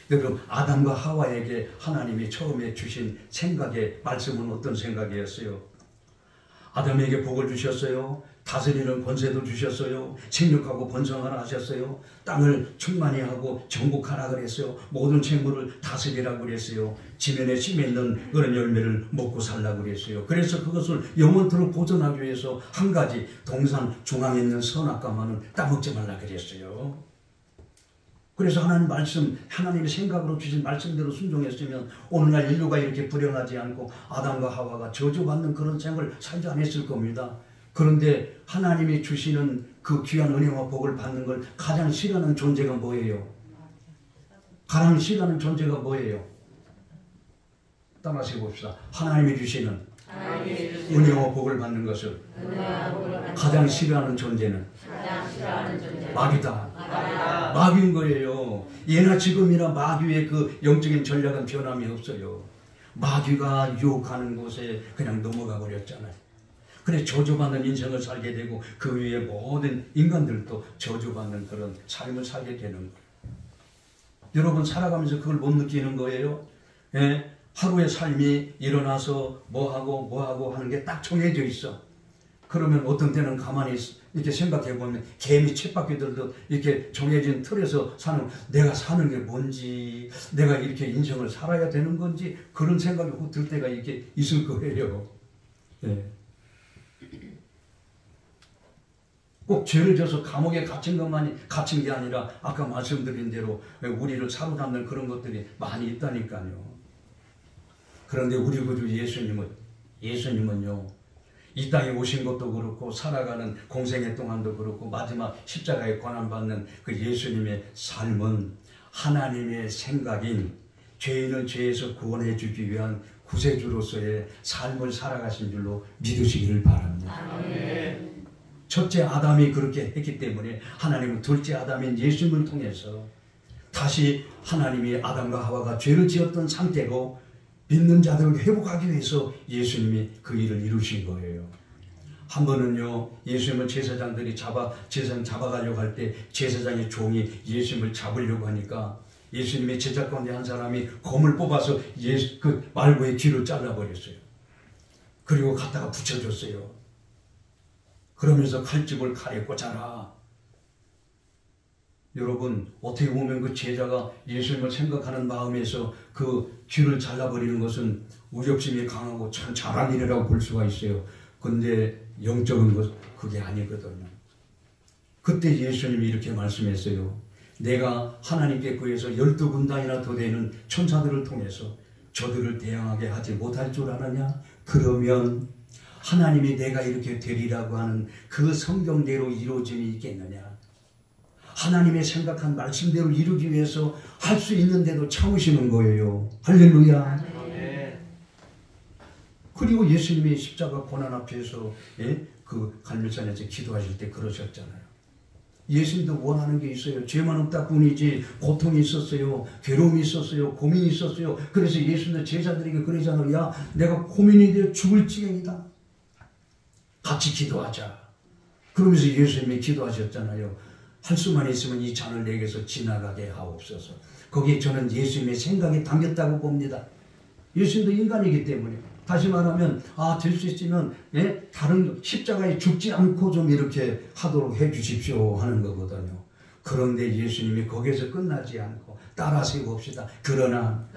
그럼 아담과 하와에게 하나님이 처음에 주신 생각의 말씀은 어떤 생각이었어요? 아담에게 복을 주셨어요. 다스리는 권세도 주셨어요. 생육하고 번성하라 하셨어요. 땅을 충만히 하고 정복하라 그랬어요. 모든 생물을 다스리라고 그랬어요. 지면에 심에 있는 그런 열매를 먹고 살라고 그랬어요. 그래서 그것을 영원토록 보존하기 위해서 한 가지 동산 중앙에 있는 선악과만은 따먹지 말라 그랬어요. 그래서 하나님 말씀, 하나님의 생각으로 주신 말씀대로 순종했으면 오늘날 인류가 이렇게 불행하지 않고 아담과 하와가 저주받는 그런 생을 살지 않았을 겁니다. 그런데 하나님이 주시는 그 귀한 은혜와 복을 받는 걸 가장 싫어하는 존재가 뭐예요? 가장 싫어하는 존재가 뭐예요? 따라서 해봅시다. 하나님이 주시는 은혜와 복을 받는 것을 가장 싫어하는 존재는 마귀다. 마귀인 거예요. 예나 지금이나 마귀의 그 영적인 전략은 변함이 없어요. 마귀가 유혹하는 곳에 그냥 넘어가 버렸잖아요. 그래 저주받는 인생을 살게 되고 그 위에 모든 인간들도 저주받는 그런 삶을 살게 되는 거예요. 여러분 살아가면서 그걸 못 느끼는 거예요. 예? 하루의 삶이 일어나서 뭐하고 하는 게 딱 정해져 있어. 그러면 어떤 때는 가만히 이렇게 생각해 보면 개미 쳇바퀴들도 이렇게 정해진 틀에서 내가 사는 게 뭔지, 내가 이렇게 인생을 살아야 되는 건지 그런 생각이 들 때가 이렇게 있을 거예요. 예. 꼭 죄를 져서 감옥에 갇힌 것만이 갇힌 게 아니라 아까 말씀드린 대로 우리를 사로잡는 그런 것들이 많이 있다니까요. 그런데 우리 구주 예수님은요. 이 땅에 오신 것도 그렇고 살아가는 공생애 동안도 그렇고 마지막 십자가에 고난받는 그 예수님의 삶은 하나님의 생각인 죄인을 죄에서 구원해 주기 위한 구세주로서의 삶을 살아가신 줄로 믿으시기를 바랍니다. 아멘. 첫째 아담이 그렇게 했기 때문에 하나님은 둘째 아담인 예수님을 통해서 다시 하나님이 아담과 하와가 죄를 지었던 상태로 믿는 자들을 회복하기 위해서 예수님이 그 일을 이루신 거예요. 한 번은요, 예수님을 제사장들이 제사장 잡아가려고 할 때 제사장의 종이 예수님을 잡으려고 하니까 예수님의 제자 가운데 한 사람이 검을 뽑아서 그 말고의 귀를 잘라버렸어요. 그리고 갖다가 붙여줬어요. 그러면서 칼집을 칼에 꽂아라. 여러분 어떻게 보면 그 제자가 예수님을 생각하는 마음에서 그 귀를 잘라버리는 것은 우격심이 강하고 참 잘한 일이라고 볼 수가 있어요. 근데 영적인 것 그게 아니거든요. 그때 예수님이 이렇게 말씀했어요. 내가 하나님께 구해서 12군단이나 더 되는 천사들을 통해서 저들을 대항하게 하지 못할 줄 아느냐? 그러면 하나님이 내가 이렇게 되리라고 하는 그 성경대로 이루어짐이 있겠느냐? 하나님의 생각한 말씀대로 이루기 위해서 할 수 있는데도 참으시는 거예요. 할렐루야. 네. 그리고 예수님이 십자가 고난 앞에서 그 갈멜산에서 기도하실 때 그러셨잖아요. 예수님도 원하는 게 있어요. 죄만 없다 뿐이지 고통이 있었어요. 괴로움이 있었어요. 고민이 있었어요. 그래서 예수님도 제자들에게 그러잖아요. 야, 내가 고민이 되어 죽을 지경이다. 같이 기도하자. 그러면서 예수님이 기도하셨잖아요. 할 수만 있으면 이 잔을 내게서 지나가게 하옵소서. 거기에 저는 예수님의 생각이 담겼다고 봅니다. 예수님도 인간이기 때문에. 다시 말하면 될 수 있으면 다른 십자가에 죽지 않고 좀 이렇게 하도록 해 주십시오 하는 거거든요. 그런데 예수님이 거기에서 끝나지 않고 따라서 봅시다. 그러나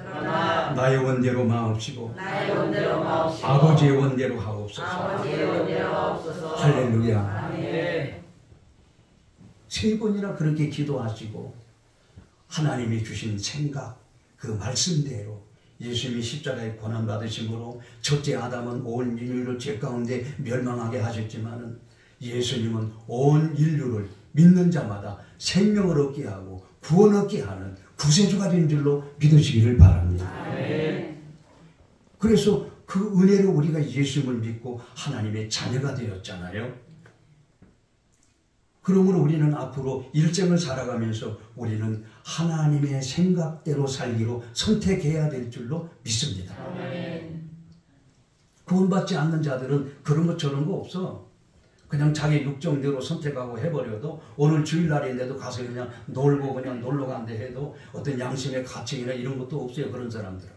나의 원대로 마옵시고 아버지의 원대로 하옵소서. 할렐루야. 아멘. 3번이나 그렇게 기도하시고 하나님이 주신 생각 그 말씀대로 예수님이 십자가에 고난받으심으로 첫째 아담은 온 인류를 죄 가운데 멸망하게 하셨지만은 예수님은 온 인류를 믿는 자마다 생명을 얻게 하고 구원 얻게 하는 구세주가 된 줄로 믿으시기를 바랍니다. 아멘. 그래서 그 은혜로 우리가 예수님을 믿고 하나님의 자녀가 되었잖아요. 그러므로 우리는 앞으로 일생을 살아가면서 우리는 하나님의 생각대로 살기로 선택해야 될 줄로 믿습니다. 아멘. 구원받지 않는 자들은 그런 것 저런 거 없어. 그냥 자기 육정대로 선택하고 해버려도 오늘 주일날인데도 가서 그냥 놀고 그냥 놀러 간다 해도 어떤 양심의 가책이나 이런 것도 없어요. 그런 사람들은.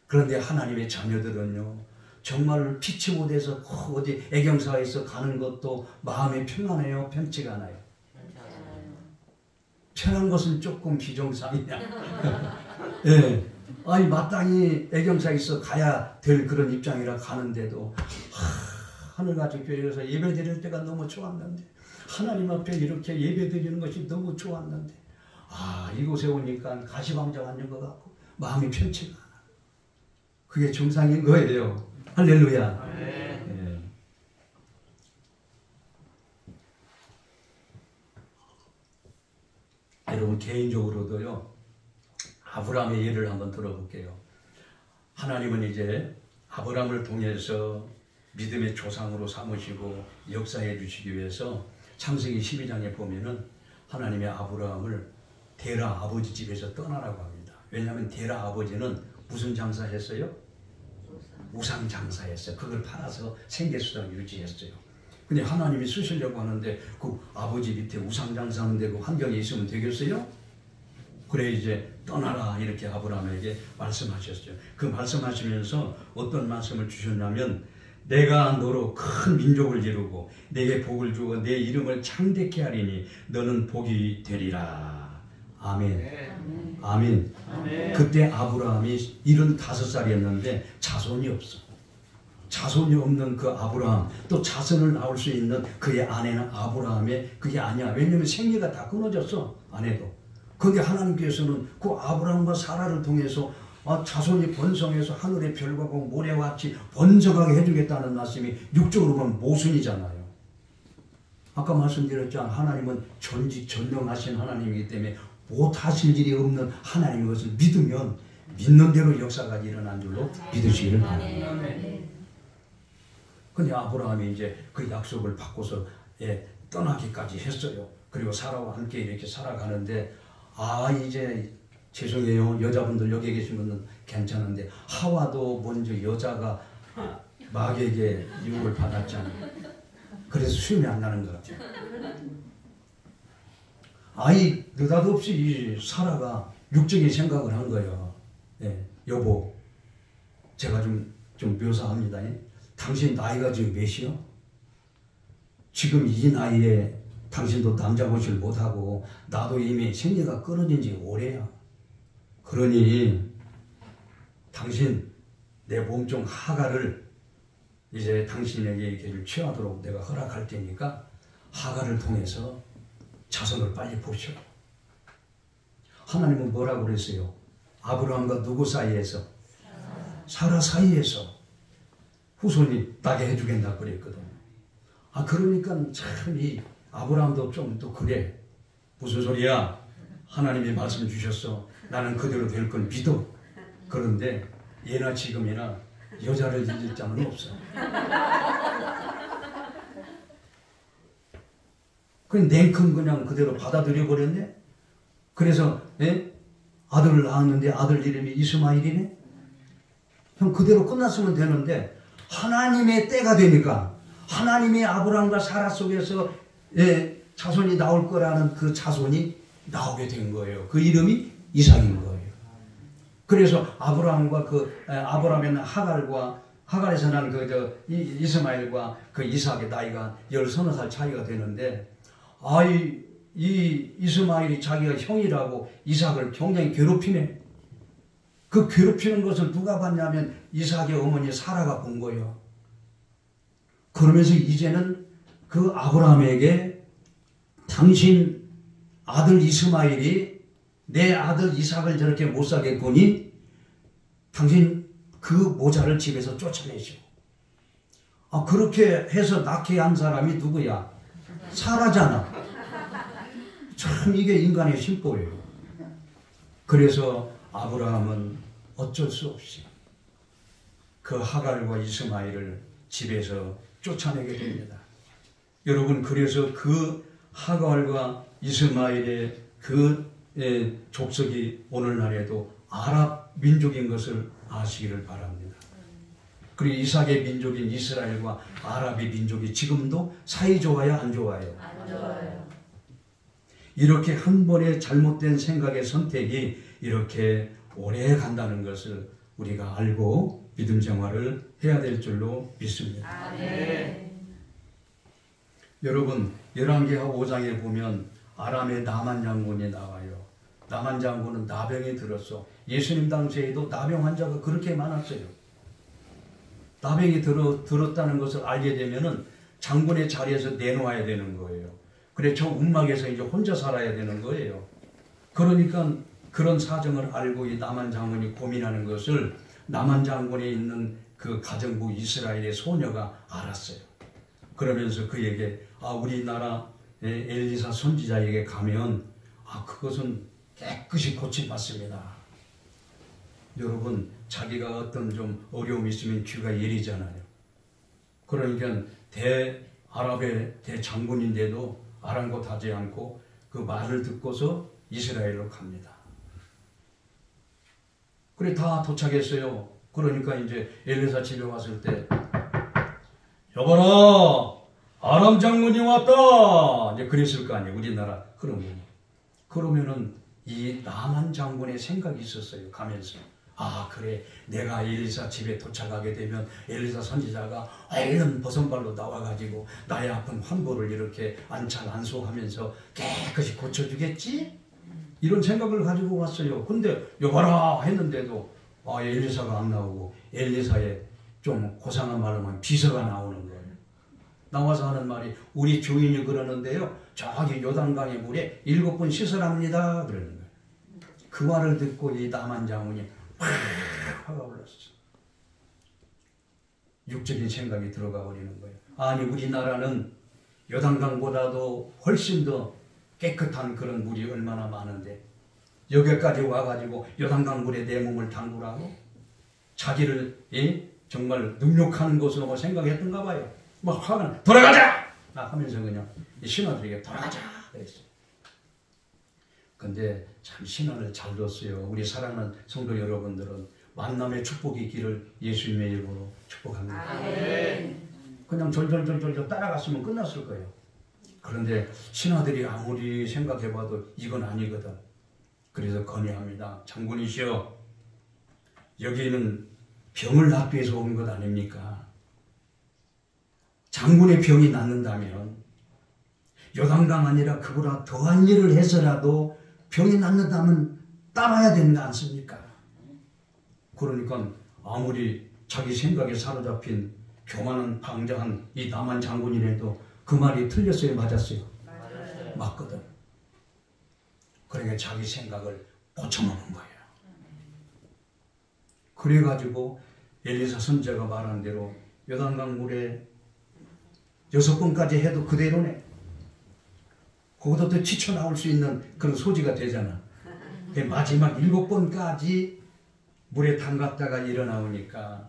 그런데 하나님의 자녀들은요. 정말 피치 못해서 어디 애경사에서 가는 것도 마음이 편안해요? 편치가 않아요? 편한 것은 조금 비정상이냐. 예. 아니 마땅히 애경사에서 가야 될 그런 입장이라 가는데도 하늘같이 교회에서 예배 드릴 때가 너무 좋았는데 하나님 앞에 이렇게 예배 드리는 것이 너무 좋았는데 이곳에 오니까 가시방장 앉는 것 같고 마음이 편치가 않아. 그게 정상인 거예요. 할렐루야. 네. 여러분 개인적으로도요. 아브라함의 예를 한번 들어볼게요. 하나님은 이제 아브라함을 통해서 믿음의 조상으로 삼으시고 역사해 주시기 위해서 창세기 12장에 보면은 하나님의 아브라함을 데라 아버지 집에서 떠나라고 합니다. 왜냐하면 데라 아버지는 무슨 장사했어요? 우상 장사했어요. 그걸 팔아서 생계수단 유지했어요. 근데 하나님이 쓰시려고 하는데 그 아버지 밑에 우상 장사하는 데 그 환경에 있으면 되겠어요? 그래 이제 떠나라 이렇게 아브라함에게 말씀하셨어요. 그 말씀하시면서 어떤 말씀을 주셨냐면 내가 너로 큰 민족을 이루고 내게 복을 주어 내 이름을 창대케 하리니 너는 복이 되리라. 아멘. 아멘. 아멘. 그때 아브라함이 75살이었는데 자손이 없어. 자손이 없는 그 아브라함, 또 자손을 낳을 수 있는 그의 아내는 아브라함의 그게 아니야. 왜냐하면 생리가 다 끊어졌어. 아내도. 그런데 하나님께서는 그 아브라함과 사라를 통해서 자손이 번성해서 하늘의 별과 같고 모래와 같이 번성하게 해주겠다는 말씀이 육적으로 보면 모순이잖아요. 아까 말씀드렸잖아요. 하나님은 전지전능하신 하나님이기 때문에 못하실 일이 없는 하나님의 것을 믿으면 믿는 대로 역사가 일어난 줄로 믿으시기를 바랍니다. 근데 아브라함이 이제 그 약속을 받고서 떠나기까지 했어요. 그리고 사라와 함께 이렇게 살아가는데 이제 죄송해요. 여자분들 여기 계신 분은 괜찮은데 하와도 먼저 여자가 마귀에게 유혹을 받았잖아요. 그래서 수염이 안 나는 것 같아요. 느닷없이 이 사라가 육적인 생각을 한 거예요. 여보, 제가 좀 묘사합니다. 당신 나이가 지금 몇이요? 지금 이 나이에 당신도 남자 보질 못하고 나도 이미 생리가 끊어진 지 오래야. 그러니 당신 내 몸 중 하가를 이제 당신에게 이렇게 취하도록 내가 허락할 테니까 하가를 통해서 자손을 빨리 보셔. 하나님은 뭐라고 그랬어요? 아브라함과 누구 사이에서? 사라 사이에서 후손이 나게 해주겠다 그랬거든. 그러니까 참 이 아브라함도 좀 또 그래. 무슨 소리야? 하나님이 말씀 주셨어. 나는 그대로 될 걸 믿어. 그런데 예나 지금이나 여자를 잊을 자는 없어. 그냥 냉큼 그냥 그대로 받아들여 버렸네. 그래서 아들을 낳았는데 아들 이름이 이스마일이네. 형 그대로 끝났으면 되는데 하나님의 때가 되니까 하나님의 아브라함과 사라 속에서 자손이 나올 거라는 그 자손이 나오게 된 거예요. 그 이름이 이삭인 거예요. 그래서 아브라함과 아브라함의 하갈에서 난 이스마엘과 그 이삭의 나이가 10서너 차이가 되는데 이 이스마엘이 자기가 형이라고 이삭을 굉장히 괴롭히네. 그 괴롭히는 것을 누가 봤냐면 이삭의 어머니 사라가 본 거예요. 그러면서 이제는 그 아브라함에게 당신 아들 이스마엘이 내 아들 이삭을 저렇게 못 사겠거니 당신 그 모자를 집에서 쫓아내시오. 그렇게 해서 낳게 한 사람이 누구야? 사라잖아. 참 이게 인간의 심보예요. 그래서 아브라함은 어쩔 수 없이 그 하갈과 이스마엘을 집에서 쫓아내게 됩니다. 여러분, 그래서 그 하갈과 이스마엘의 그 족속이 오늘날에도 아랍 민족인 것을 아시기를 바랍니다. 그리고 이삭의 민족인 이스라엘과 아랍의 민족이 지금도 사이 좋아요, 안 좋아요? 안 좋아요. 이렇게 한 번의 잘못된 생각의 선택이 이렇게 오래 간다는 것을 우리가 알고 믿음 생활을 해야 될 줄로 믿습니다. 아멘. 여러분, 열왕기하 5장에 보면 아람의 나만 장군이 나와요. 나만 장군은 나병이 들었어. 예수님 당시에도 나병 환자가 그렇게 많았어요. 나병이 들었다는 것을 알게 되면은 장군의 자리에서 내놓아야 되는 거예요. 그래 저 움막에서 이제 혼자 살아야 되는 거예요. 그러니까 그런 사정을 알고 이 나만 장군이 고민하는 것을 나만 장군에 있는 그 가정부 이스라엘의 소녀가 알았어요. 그러면서 그에게 우리나라 엘리사 선지자에게 가면 그것은 깨끗이 고침받습니다. 여러분, 자기가 어떤 좀 어려움이 있으면 귀가 예리잖아요. 그러니까 아랍의 대장군인데도 아랑곳하지 않고 그 말을 듣고서 이스라엘로 갑니다. 그래 다 도착했어요. 그러니까 이제 엘리사 집에 왔을 때 여봐라, 아람 장군이 왔다. 이제 그랬을 거 아니에요. 우리나라 그러면은 이 나만 장군의 생각이 있었어요. 가면서 그래, 내가 엘리사 집에 도착하게 되면 엘리사 선지자가 얼른 버선발로 나와가지고 나의 아픈 환부를 이렇게 안창안수하면서 깨끗이 고쳐주겠지? 이런 생각을 가지고 왔어요. 근데 여봐라 했는데도 엘리사가 안 나오고 엘리사의 좀 고상한 말로 하면 비서가 나오는 거예요. 나와서 하는 말이 우리 주인이 그러는데요, 저기 요단강의 물에 7번 씻으랍니다 그러는 거예요. 그 말을 듣고 이 나만 장군이 화가 올랐어. 육적인 생각이 들어가 버리는 거예요. 아니, 우리나라는 요단강보다도 훨씬 더 깨끗한 그런 물이 얼마나 많은데 여기까지 와가지고 요단강 물에 내 몸을 담그라고 자기를 정말 능욕하는 것으로 생각했던가 봐요. 막 화가 나. 돌아가자! 하면서 그냥 신하들에게 돌아가자! 그랬어요. 근데 참 신앙을 잘 뒀어요. 우리 사랑하는 성도 여러분들은 만남의 축복이 있기를 예수님의 이름으로 축복합니다. 아멘. 그냥 절절절절 따라갔으면 끝났을 거예요. 그런데 신하들이 아무리 생각해봐도 이건 아니거든. 그래서 건의합니다. 장군이시여, 여기는 병을 낫기 위해서 온 것 아닙니까? 장군의 병이 낫는다면 요단강 아니라 그보다 더한 일을 해서라도 병이 낫는다면 따라야 되는 거 않습니까? 그러니까 아무리 자기 생각에 사로잡힌 교만한 방장한 이 남한 장군이라도 그 말이 틀렸어요, 맞았어요? 맞아요. 맞거든. 그러니까 자기 생각을 고쳐먹은 거예요. 그래가지고 엘리사 선지자가 말한 대로 요단강 물에 6번까지 해도 그대로네. 거기서 더 지쳐 나올 수 있는 그런 소지가 되잖아. 마지막 7번까지 물에 담갔다가 일어나오니까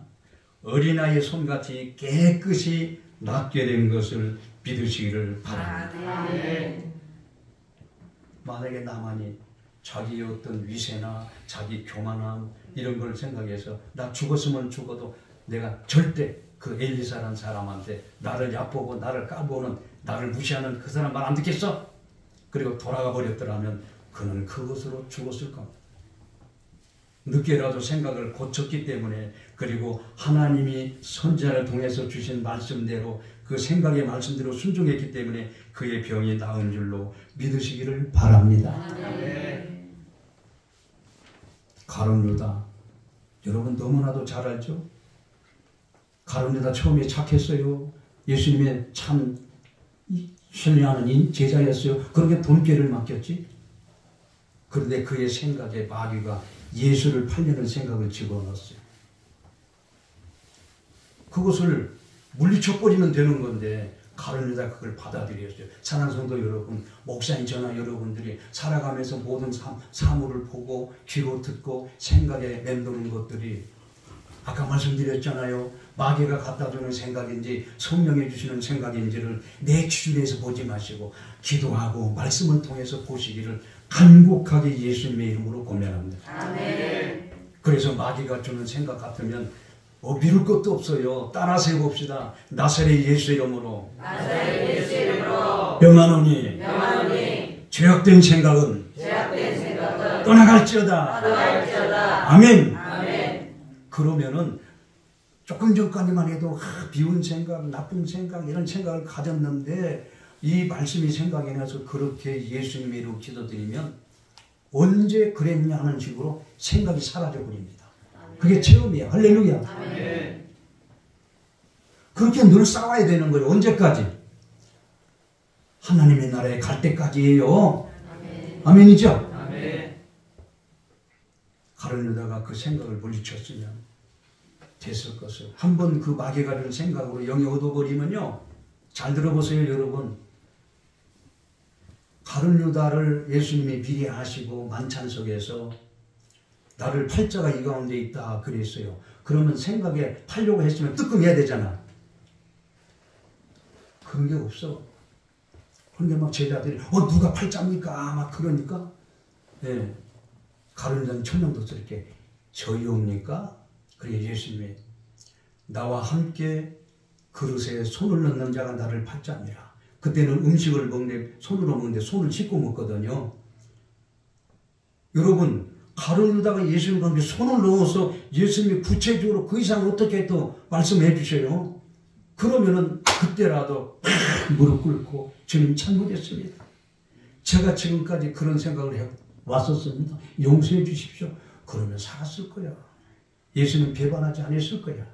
어린아이의 손같이 깨끗이 낫게 된 것을 믿으시기를 바랍니다. 아멘. 만약에 나만이 자기의 어떤 위세나 자기 교만함 이런 걸 생각해서 나 죽었으면 죽어도 내가 절대 그 엘리사라는 사람한테 나를 얕보고 나를 까보는 나를 무시하는 그 사람 말 안 듣겠어? 그리고 돌아가 버렸더라면 그는 그것으로 죽었을 겁니다. 늦게라도 생각을 고쳤기 때문에 그리고 하나님이 선지자를 통해서 주신 말씀대로 그 생각의 말씀대로 순종했기 때문에 그의 병이 나은 줄로 믿으시기를 바랍니다. 아멘. 가룟 유다 여러분 너무나도 잘 알죠? 가룟 유다 처음에 착했어요. 예수님의 참 신뢰하는 제자였어요. 그렇게 돈깨를 맡겼지. 그런데 그의 생각에 마귀가 예수를 팔려는 생각을 집어넣었어요. 그것을 물리쳐버리면 되는 건데 가룟 유다 그걸 받아들였어요. 사랑하는 성도 여러분, 목사님 저나 여러분들이 살아가면서 모든 사물을 보고 귀로 듣고 생각에 맴도는 것들이 아까 말씀드렸잖아요. 마귀가 갖다주는 생각인지 성령이 주시는 생각인지를 내 기준에서 보지 마시고 기도하고 말씀을 통해서 보시기를 간곡하게 예수님의 이름으로 권면합니다. 아멘. 그래서 마귀가 주는 생각 같으면 미룰 것도 없어요. 따라서 해봅시다. 나사렛 예수 이름으로 나사렛 예수 이름으로 명하노니 죄악된 생각은 떠나갈지어다. 아멘. 그러면은 조금 전까지만 해도 비운 생각, 나쁜 생각 이런 생각을 가졌는데 이 말씀이 생각이 나서 그렇게 예수님의 이름으로 기도드리면 언제 그랬냐 하는 식으로 생각이 사라져버립니다. 그게 체험이에요. 할렐루야. 아멘. 그렇게 늘 싸워야 되는 거예요. 언제까지? 하나님의 나라에 갈 때까지예요. 아멘. 아멘이죠? 아멘. 가룟 유다가 그 생각을 물리쳤으면 됐을 것을 한번 그 마귀가 준 생각으로 영이 얻어버리면요. 잘 들어보세요 여러분. 가룟 유다를 예수님이 미리 아시고 만찬 속에서 나를 팔자가 이 가운데 있다 그랬어요. 그러면 생각에 팔려고 했으면 뜨끔해야 되잖아. 그런 게 없어. 그런데 막 제자들이 누가 팔자입니까? 막 그러니까 예. 가룟 유다는 천명도 이렇게 저희옵니까? 그래 예수님이 나와 함께 그릇에 손을 넣는 자가 나를 팔자니라. 그때는 음식을 먹는데 손으로 먹는데 손을 씻고 먹거든요. 여러분 가룟 유다가 예수님 가운데 손을 넣어서 예수님이 구체적으로 그 이상 어떻게 또 말씀해 주셔요. 그러면은 그때라도 무릎 꿇고 주님 잘못했습니다. 제가 지금까지 그런 생각을 해 왔었습니다. 용서해 주십시오. 그러면 살았을 거야. 예수님 배반하지 않았을 거야.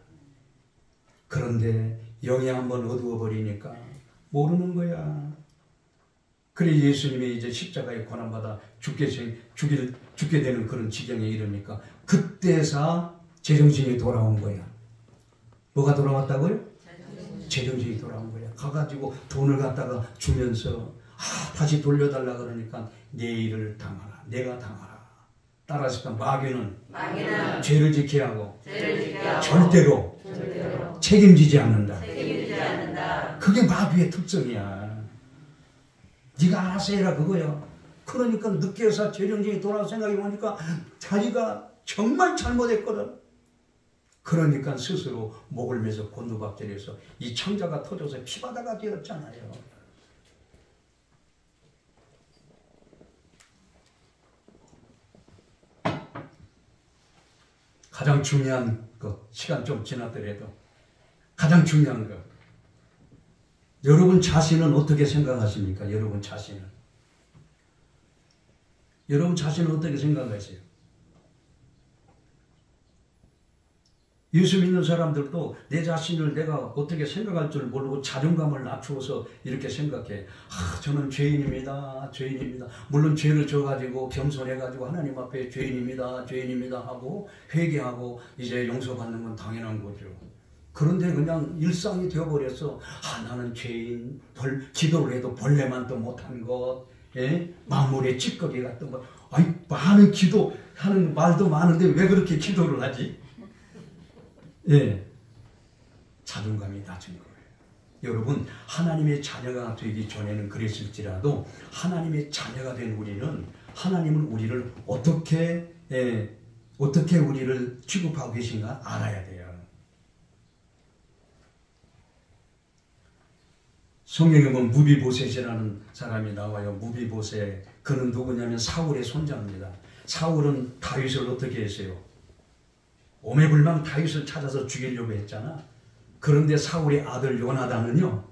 그런데 영이 한번 어두워 버리니까 모르는 거야. 그래 예수님이 이제 십자가에 고난받아 죽게 되는 그런 지경에 이르니까 그때서 제정신이 돌아온 거야. 뭐가 돌아왔다고요? 제정신이 돌아온 거야. 가가지고 돈을 갖다가 주면서 다시 돌려달라 그러니까 내 일을 당하라. 내가 당하라. 따라서 마귀는 죄를 지켜야 하고 절대로 책임지지 않는다. 그게 마귀의 특성이야. 네가 알아서 해라 그거야. 그러니까 늦게서 제정신이 돌아와 생각해 보니까 자기가 정말 잘못했거든. 그러니까 스스로 목을 매서 곤두박질해서 이 창자가 터져서 피바다가 되었잖아요. 가장 중요한 것, 시간 좀 지나더라도 가장 중요한 것, 여러분 자신은 어떻게 생각하십니까? 여러분 자신은 어떻게 생각하세요? 예수 믿는 사람들도 내 자신을 내가 어떻게 생각할 줄 모르고 자존감을 낮추어서 이렇게 생각해. 저는 죄인입니다. 물론 죄를 져가지고 겸손해가지고 하나님 앞에 죄인입니다 하고 회개하고 이제 용서받는 건 당연한 거죠. 그런데 그냥 일상이 되어버렸어. 나는 죄인, 기도를 해도 벌레만 또 못한 것, 만물의 찌꺼기 같은 것. 많은 기도하는 말도 많은데 왜 그렇게 기도를 하지? 자존감이 낮은 거예요. 여러분, 하나님의 자녀가 되기 전에는 그랬을지라도 하나님의 자녀가 된 우리는 하나님은 우리를 어떻게 우리를 취급하고 계신가 알아야 돼요. 성경에 보면 무비보셋이라는 사람이 나와요. 무비보셋. 그는 누구냐면 사울의 손자입니다. 사울은 다윗을 어떻게 했어요? 오매불망 다윗을 찾아서 죽이려고 했잖아. 그런데 사울의 아들 요나단은요,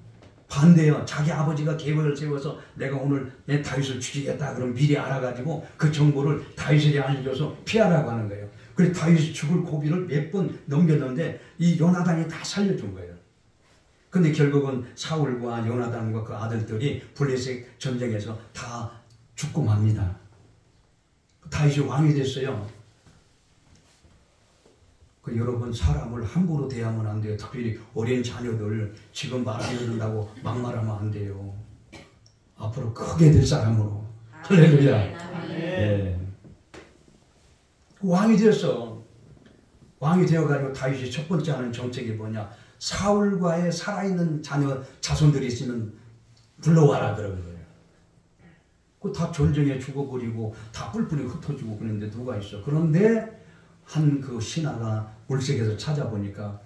반대요. 자기 아버지가 계획을 세워서 내가 오늘 내 다윗을 죽이겠다. 그럼 미리 알아가지고 그 정보를 다윗에게 알려줘서 피하라고 하는 거예요. 그래서 다윗이 죽을 고비를 몇 번 넘겼는데 이 요나단이 다 살려준 거예요. 근데 결국은 사울과 요나단과 그 아들들이 블레셋 전쟁에서 다 죽고 맙니다. 다윗이 왕이 됐어요. 여러분, 사람을 함부로 대하면 안 돼요. 특별히 어린 자녀들 지금 말 안 듣는다고 막말하면 안 돼요. 앞으로 크게 될 사람으로. 할렐루야. 네. 왕이 되었어. 왕이 되어가지고 다윗이 첫 번째 하는 정책이 뭐냐? 사울과의 살아있는 자손들이 있으면 불러와라 그러는 거예요. 그 다 전쟁에 죽어버리고 다 뿔뿔이 흩어지고 그런데 누가 있어? 그런데 한 그 신하가 물색에서 찾아보니까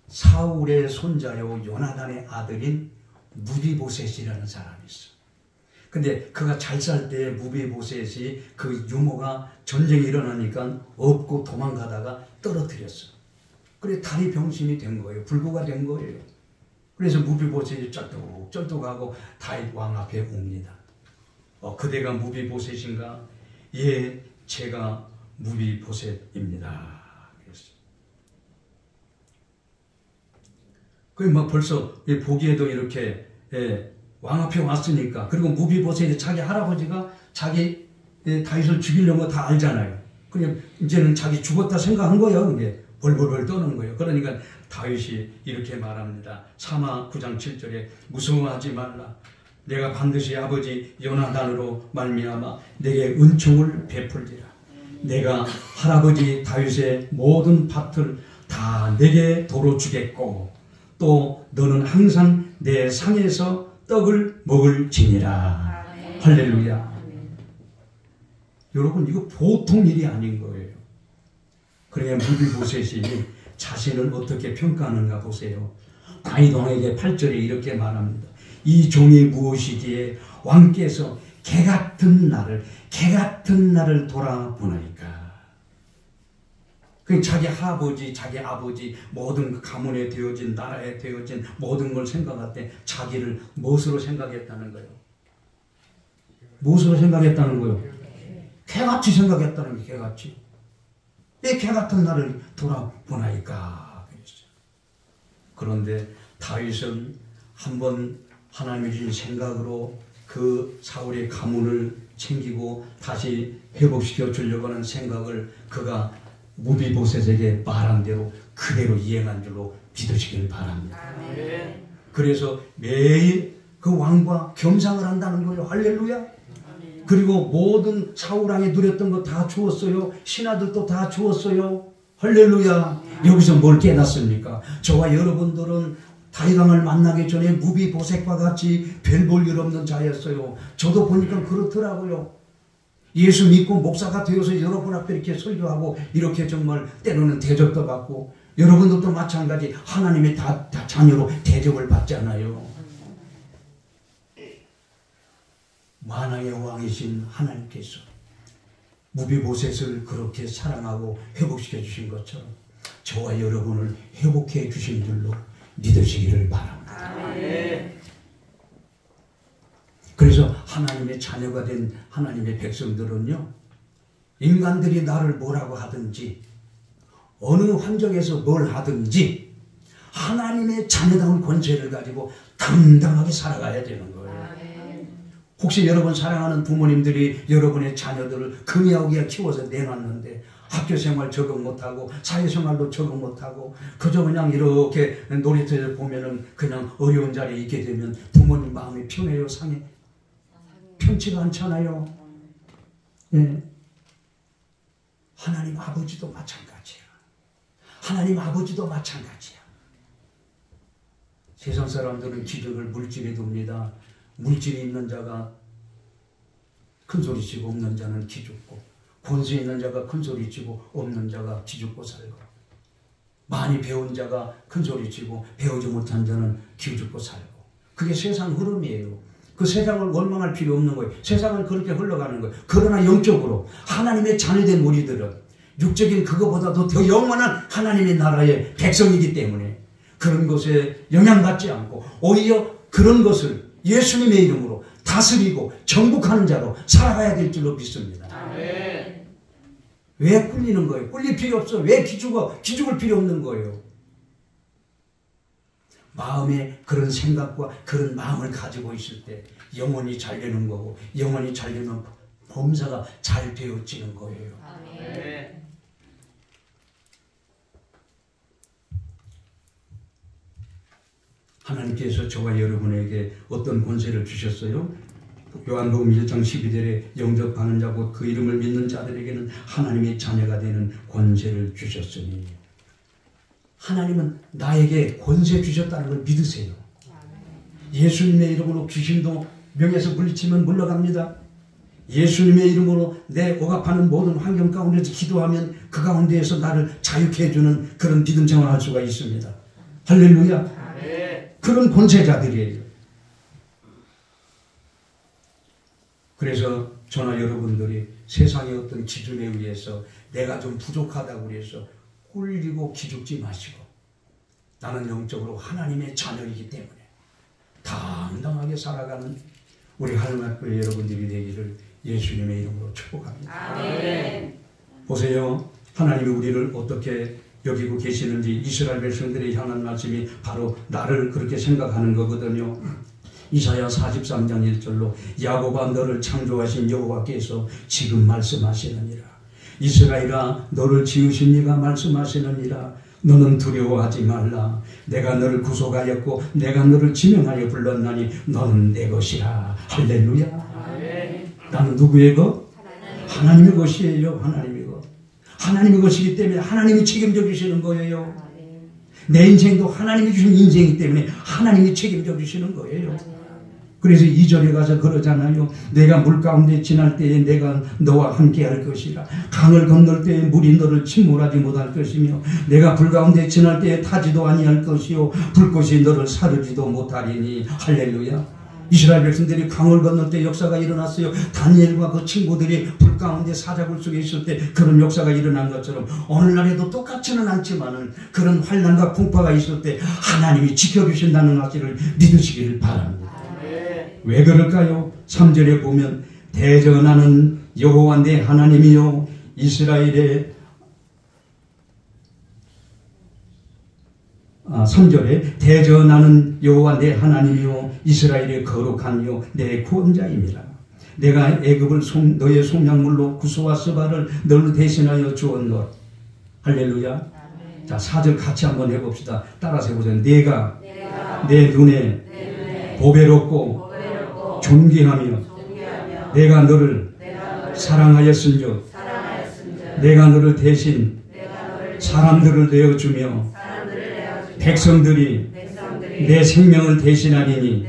사울의 손자요 요나단의 아들인 무비보셋이라는 사람이 있어. 근데 그가 잘 살 때 무비보셋이 그 유모가 전쟁이 일어나니까 없고 도망가다가 떨어뜨렸어. 그래 다리 병신이 된 거예요. 불구가 된 거예요. 그래서 무비보셋이 쩔뚝하고 다윗 왕 앞에 옵니다. 그대가 무비보셋인가? 예, 제가 무비보셋입니다. 그랬어. 벌써 보기에도 이렇게 왕 앞에 왔으니까. 그리고 무비보셋이 자기 할아버지가 자기 다윗을 죽이려고 다 알잖아요. 그냥 이제는 자기 죽었다 생각한 거예요. 이게 벌벌벌 떠는 거예요. 그러니까 다윗이 이렇게 말합니다. 사마 9장 7절에 무서워하지 말라. 내가 반드시 아버지 요나단으로 말미암아 내게 은총을 베풀리라. 내가 할아버지 다윗의 모든 밭을 다 내게 도로 주겠고 또 너는 항상 내 상에서 떡을 먹을지니라. 할렐루야. 여러분, 이거 보통 일이 아닌 거예요. 그래야 무비보셋이 자신을 어떻게 평가하는가 보세요. 다윗 왕에게 8절에 이렇게 말합니다. 이 종이 무엇이기에 왕께서 개같은 나를 돌아보나이까. 자기 할아버지, 자기 아버지 모든 그 가문에 되어진 나라에 되어진 모든 걸 생각할 때 자기를 무엇으로 생각했다는 거예요? 무엇으로 생각했다는 거예요? 개같이 생각했다는 거예요. 개같이. 이 개같은 나를 돌아보나이까. 그런데 다윗은 한번 하나님이 주신 생각으로 그 사울의 가문을 챙기고 다시 회복시켜 주려고 하는 생각을 그가 무비보셋에게 말한 대로 그대로 이행한 줄로 믿으시길 바랍니다. 아멘. 그래서 매일 그 왕과 겸상을 한다는 거예요. 할렐루야. 아멘. 그리고 모든 사울왕이 누렸던 거 다 주었어요. 신하들도 다 주었어요. 할렐루야. 아멘. 여기서 뭘 깨닫습니까? 저와 여러분들은 다윗왕을 만나기 전에 무비보셋과 같이 별 볼 일 없는 자였어요. 저도 보니까 그렇더라고요. 예수 믿고 목사가 되어서 여러분 앞에 이렇게 설교하고 이렇게 정말 때로는 대접도 받고 여러분들도 마찬가지 하나님의 다 자녀로 대접을 받잖아요. 만왕의 왕이신 하나님께서 무비보셋을 그렇게 사랑하고 회복시켜 주신 것처럼 저와 여러분을 회복해 주신 줄로 믿으시기를 바랍니다. 아멘. 그래서 하나님의 자녀가 된 하나님의 백성들은요, 인간들이 나를 뭐라고 하든지 어느 환경에서 뭘 하든지 하나님의 자녀다운 권세를 가지고 당당하게 살아가야 되는 거예요. 혹시 여러분 사랑하는 부모님들이 여러분의 자녀들을 금이하게 키워서 내놨는데 학교생활 적응 못하고 사회생활도 적응 못하고 그저 그냥 이렇게 놀이터에서 보면은 그냥 어려운 자리에 있게 되면 부모님 마음이 편해요? 상해? 편치가 않잖아요. 예. 하나님 아버지도 마찬가지야. 하나님 아버지도 마찬가지야. 세상 사람들은 기준을 물질에 둡니다. 물질이 있는 자가 큰소리치고 없는 자는 기죽고, 권세 있는 자가 큰소리치고 없는 자가 기죽고 살고, 많이 배운 자가 큰소리치고 배우지 못한 자는 기죽고 살고. 그게 세상 흐름이에요. 그 세상을 원망할 필요 없는 거예요. 세상은 그렇게 흘러가는 거예요. 그러나 영적으로 하나님의 자녀된 우리들은 육적인 그거보다도 더 영원한 하나님의 나라의 백성이기 때문에 그런 것에 영향받지 않고 오히려 그런 것을 예수님의 이름으로 다스리고 정복하는 자로 살아가야 될 줄로 믿습니다. 아멘. 왜 꿀리는 거예요? 꿀릴 필요 없어. 왜 기죽을 필요 없는 거예요? 마음에 그런 생각과 그런 마음을 가지고 있을 때 영혼이 잘 되는 거고, 영혼이 잘 되면 범사가 잘 되어지는 거예요. 아멘. 하나님께서 저와 여러분에게 어떤 권세를 주셨어요? 요한복음 1장 12절에 영접하는 자고 그 이름을 믿는 자들에게는 하나님의 자녀가 되는 권세를 주셨으니, 하나님은 나에게 권세 주셨다는 걸 믿으세요. 예수님의 이름으로 귀신도 명에서 물리치면 물러갑니다. 예수님의 이름으로 내 억압하는 모든 환경 가운데서 기도하면 그 가운데에서 나를 자유케 해주는 그런 믿음 생활할 수가 있습니다. 할렐루야. 그런 권세자들이에요. 그래서 저나 여러분들이 세상의 어떤 기준에 의해서 내가 좀 부족하다고 해서 꿀리고 기죽지 마시고, 나는 영적으로 하나님의 자녀이기 때문에 당당하게 살아가는 우리 하늘학교의 여러분들이 되기를 예수님의 이름으로 축복합니다. 아멘. 보세요. 하나님이 우리를 어떻게 여기고 계시는지 이스라엘 백성들이 향한 말씀이 바로 나를 그렇게 생각하는 거거든요. 이사야 43장 1절로 야곱아 너를 창조하신 여호와께서 지금 말씀하시느니라. 이스라엘아 너를 지으신 이가 말씀하시느니라. 너는 두려워하지 말라. 내가 너를 구속하였고 내가 너를 지명하여 불렀나니 너는 내 것이라. 할렐루야. 아멘. 나는 누구의 것? 하나님의 것이에요. 하나님의 것. 하나님의 것이기 때문에 하나님이 책임져 주시는 거예요. 내 인생도 하나님이 주신 인생이기 때문에 하나님이 책임져 주시는 거예요. 그래서 2절에 가서 그러잖아요. 내가 물 가운데 지날 때에 내가 너와 함께 할 것이라. 강을 건널 때에 물이 너를 침몰하지 못할 것이며 내가 불 가운데 지날 때에 타지도 아니할 것이요 불꽃이 너를 사르지도 못하리니. 할렐루야. 이스라엘 백성들이 강을 건널 때 역사가 일어났어요. 다니엘과 그 친구들이 불 가운데 사자굴 속에 있을 때 그런 역사가 일어난 것처럼 오늘날에도 똑같지는 않지만은 그런 환난과 풍파가 있을 때 하나님이 지켜주신다는 사실을 믿으시기를 바랍니다. 왜 그럴까요? 3절에 보면 대전하는 여호와 내 하나님이요 이스라엘의 3절에 대전하는 여호와 내 하나님이요 이스라엘의 거룩한 이요 내 구원자입니다. 내가 애굽을 너의 속량물로 구스와 스바를 너를 대신하여 주었노라. 할렐루야. 아멘. 자 4절 같이 한번 해봅시다. 따라서 해보세요. 내가 내 눈에 보배롭고 존귀하며 내가 너를 사랑하였은즉 내가 너를 대신 사람들을 내어주며 백성들이 내 생명을 대신하리니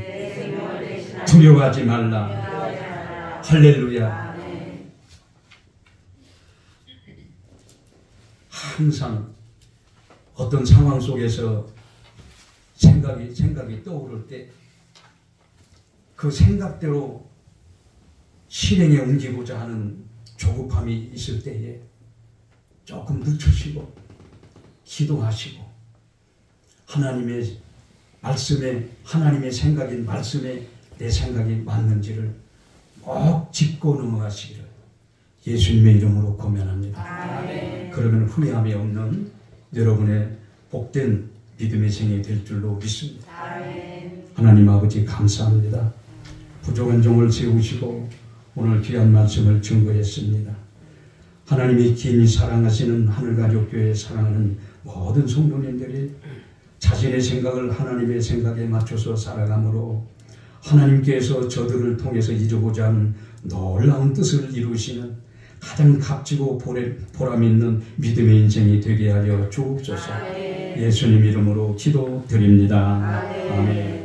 두려워하지 말라. 할렐루야. 항상 어떤 상황 속에서 생각이 떠오를 때 그 생각대로 실행에 옮기고자 하는 조급함이 있을 때에 조금 늦추시고 기도하시고 하나님의 말씀에 하나님의 생각인 말씀에 내 생각이 맞는지를 꼭 짚고 넘어가시기를 예수님의 이름으로 고면합니다. 아멘. 그러면 후회함이 없는 여러분의 복된 믿음의 생이 될 줄로 믿습니다. 아멘. 하나님 아버지 감사합니다. 부족한 종을 세우시고 오늘 귀한 말씀을 증거했습니다. 하나님이 긴히 사랑하시는 하늘가족교회 사랑하는 모든 성도님들이 자신의 생각을 하나님의 생각에 맞춰서 살아가므로 하나님께서 저들을 통해서 이루고자 하는 놀라운 뜻을 이루시는 가장 값지고 보람 있는 믿음의 인생이 되게 하려 주옵소서. 예수님 이름으로 기도드립니다. 아멘.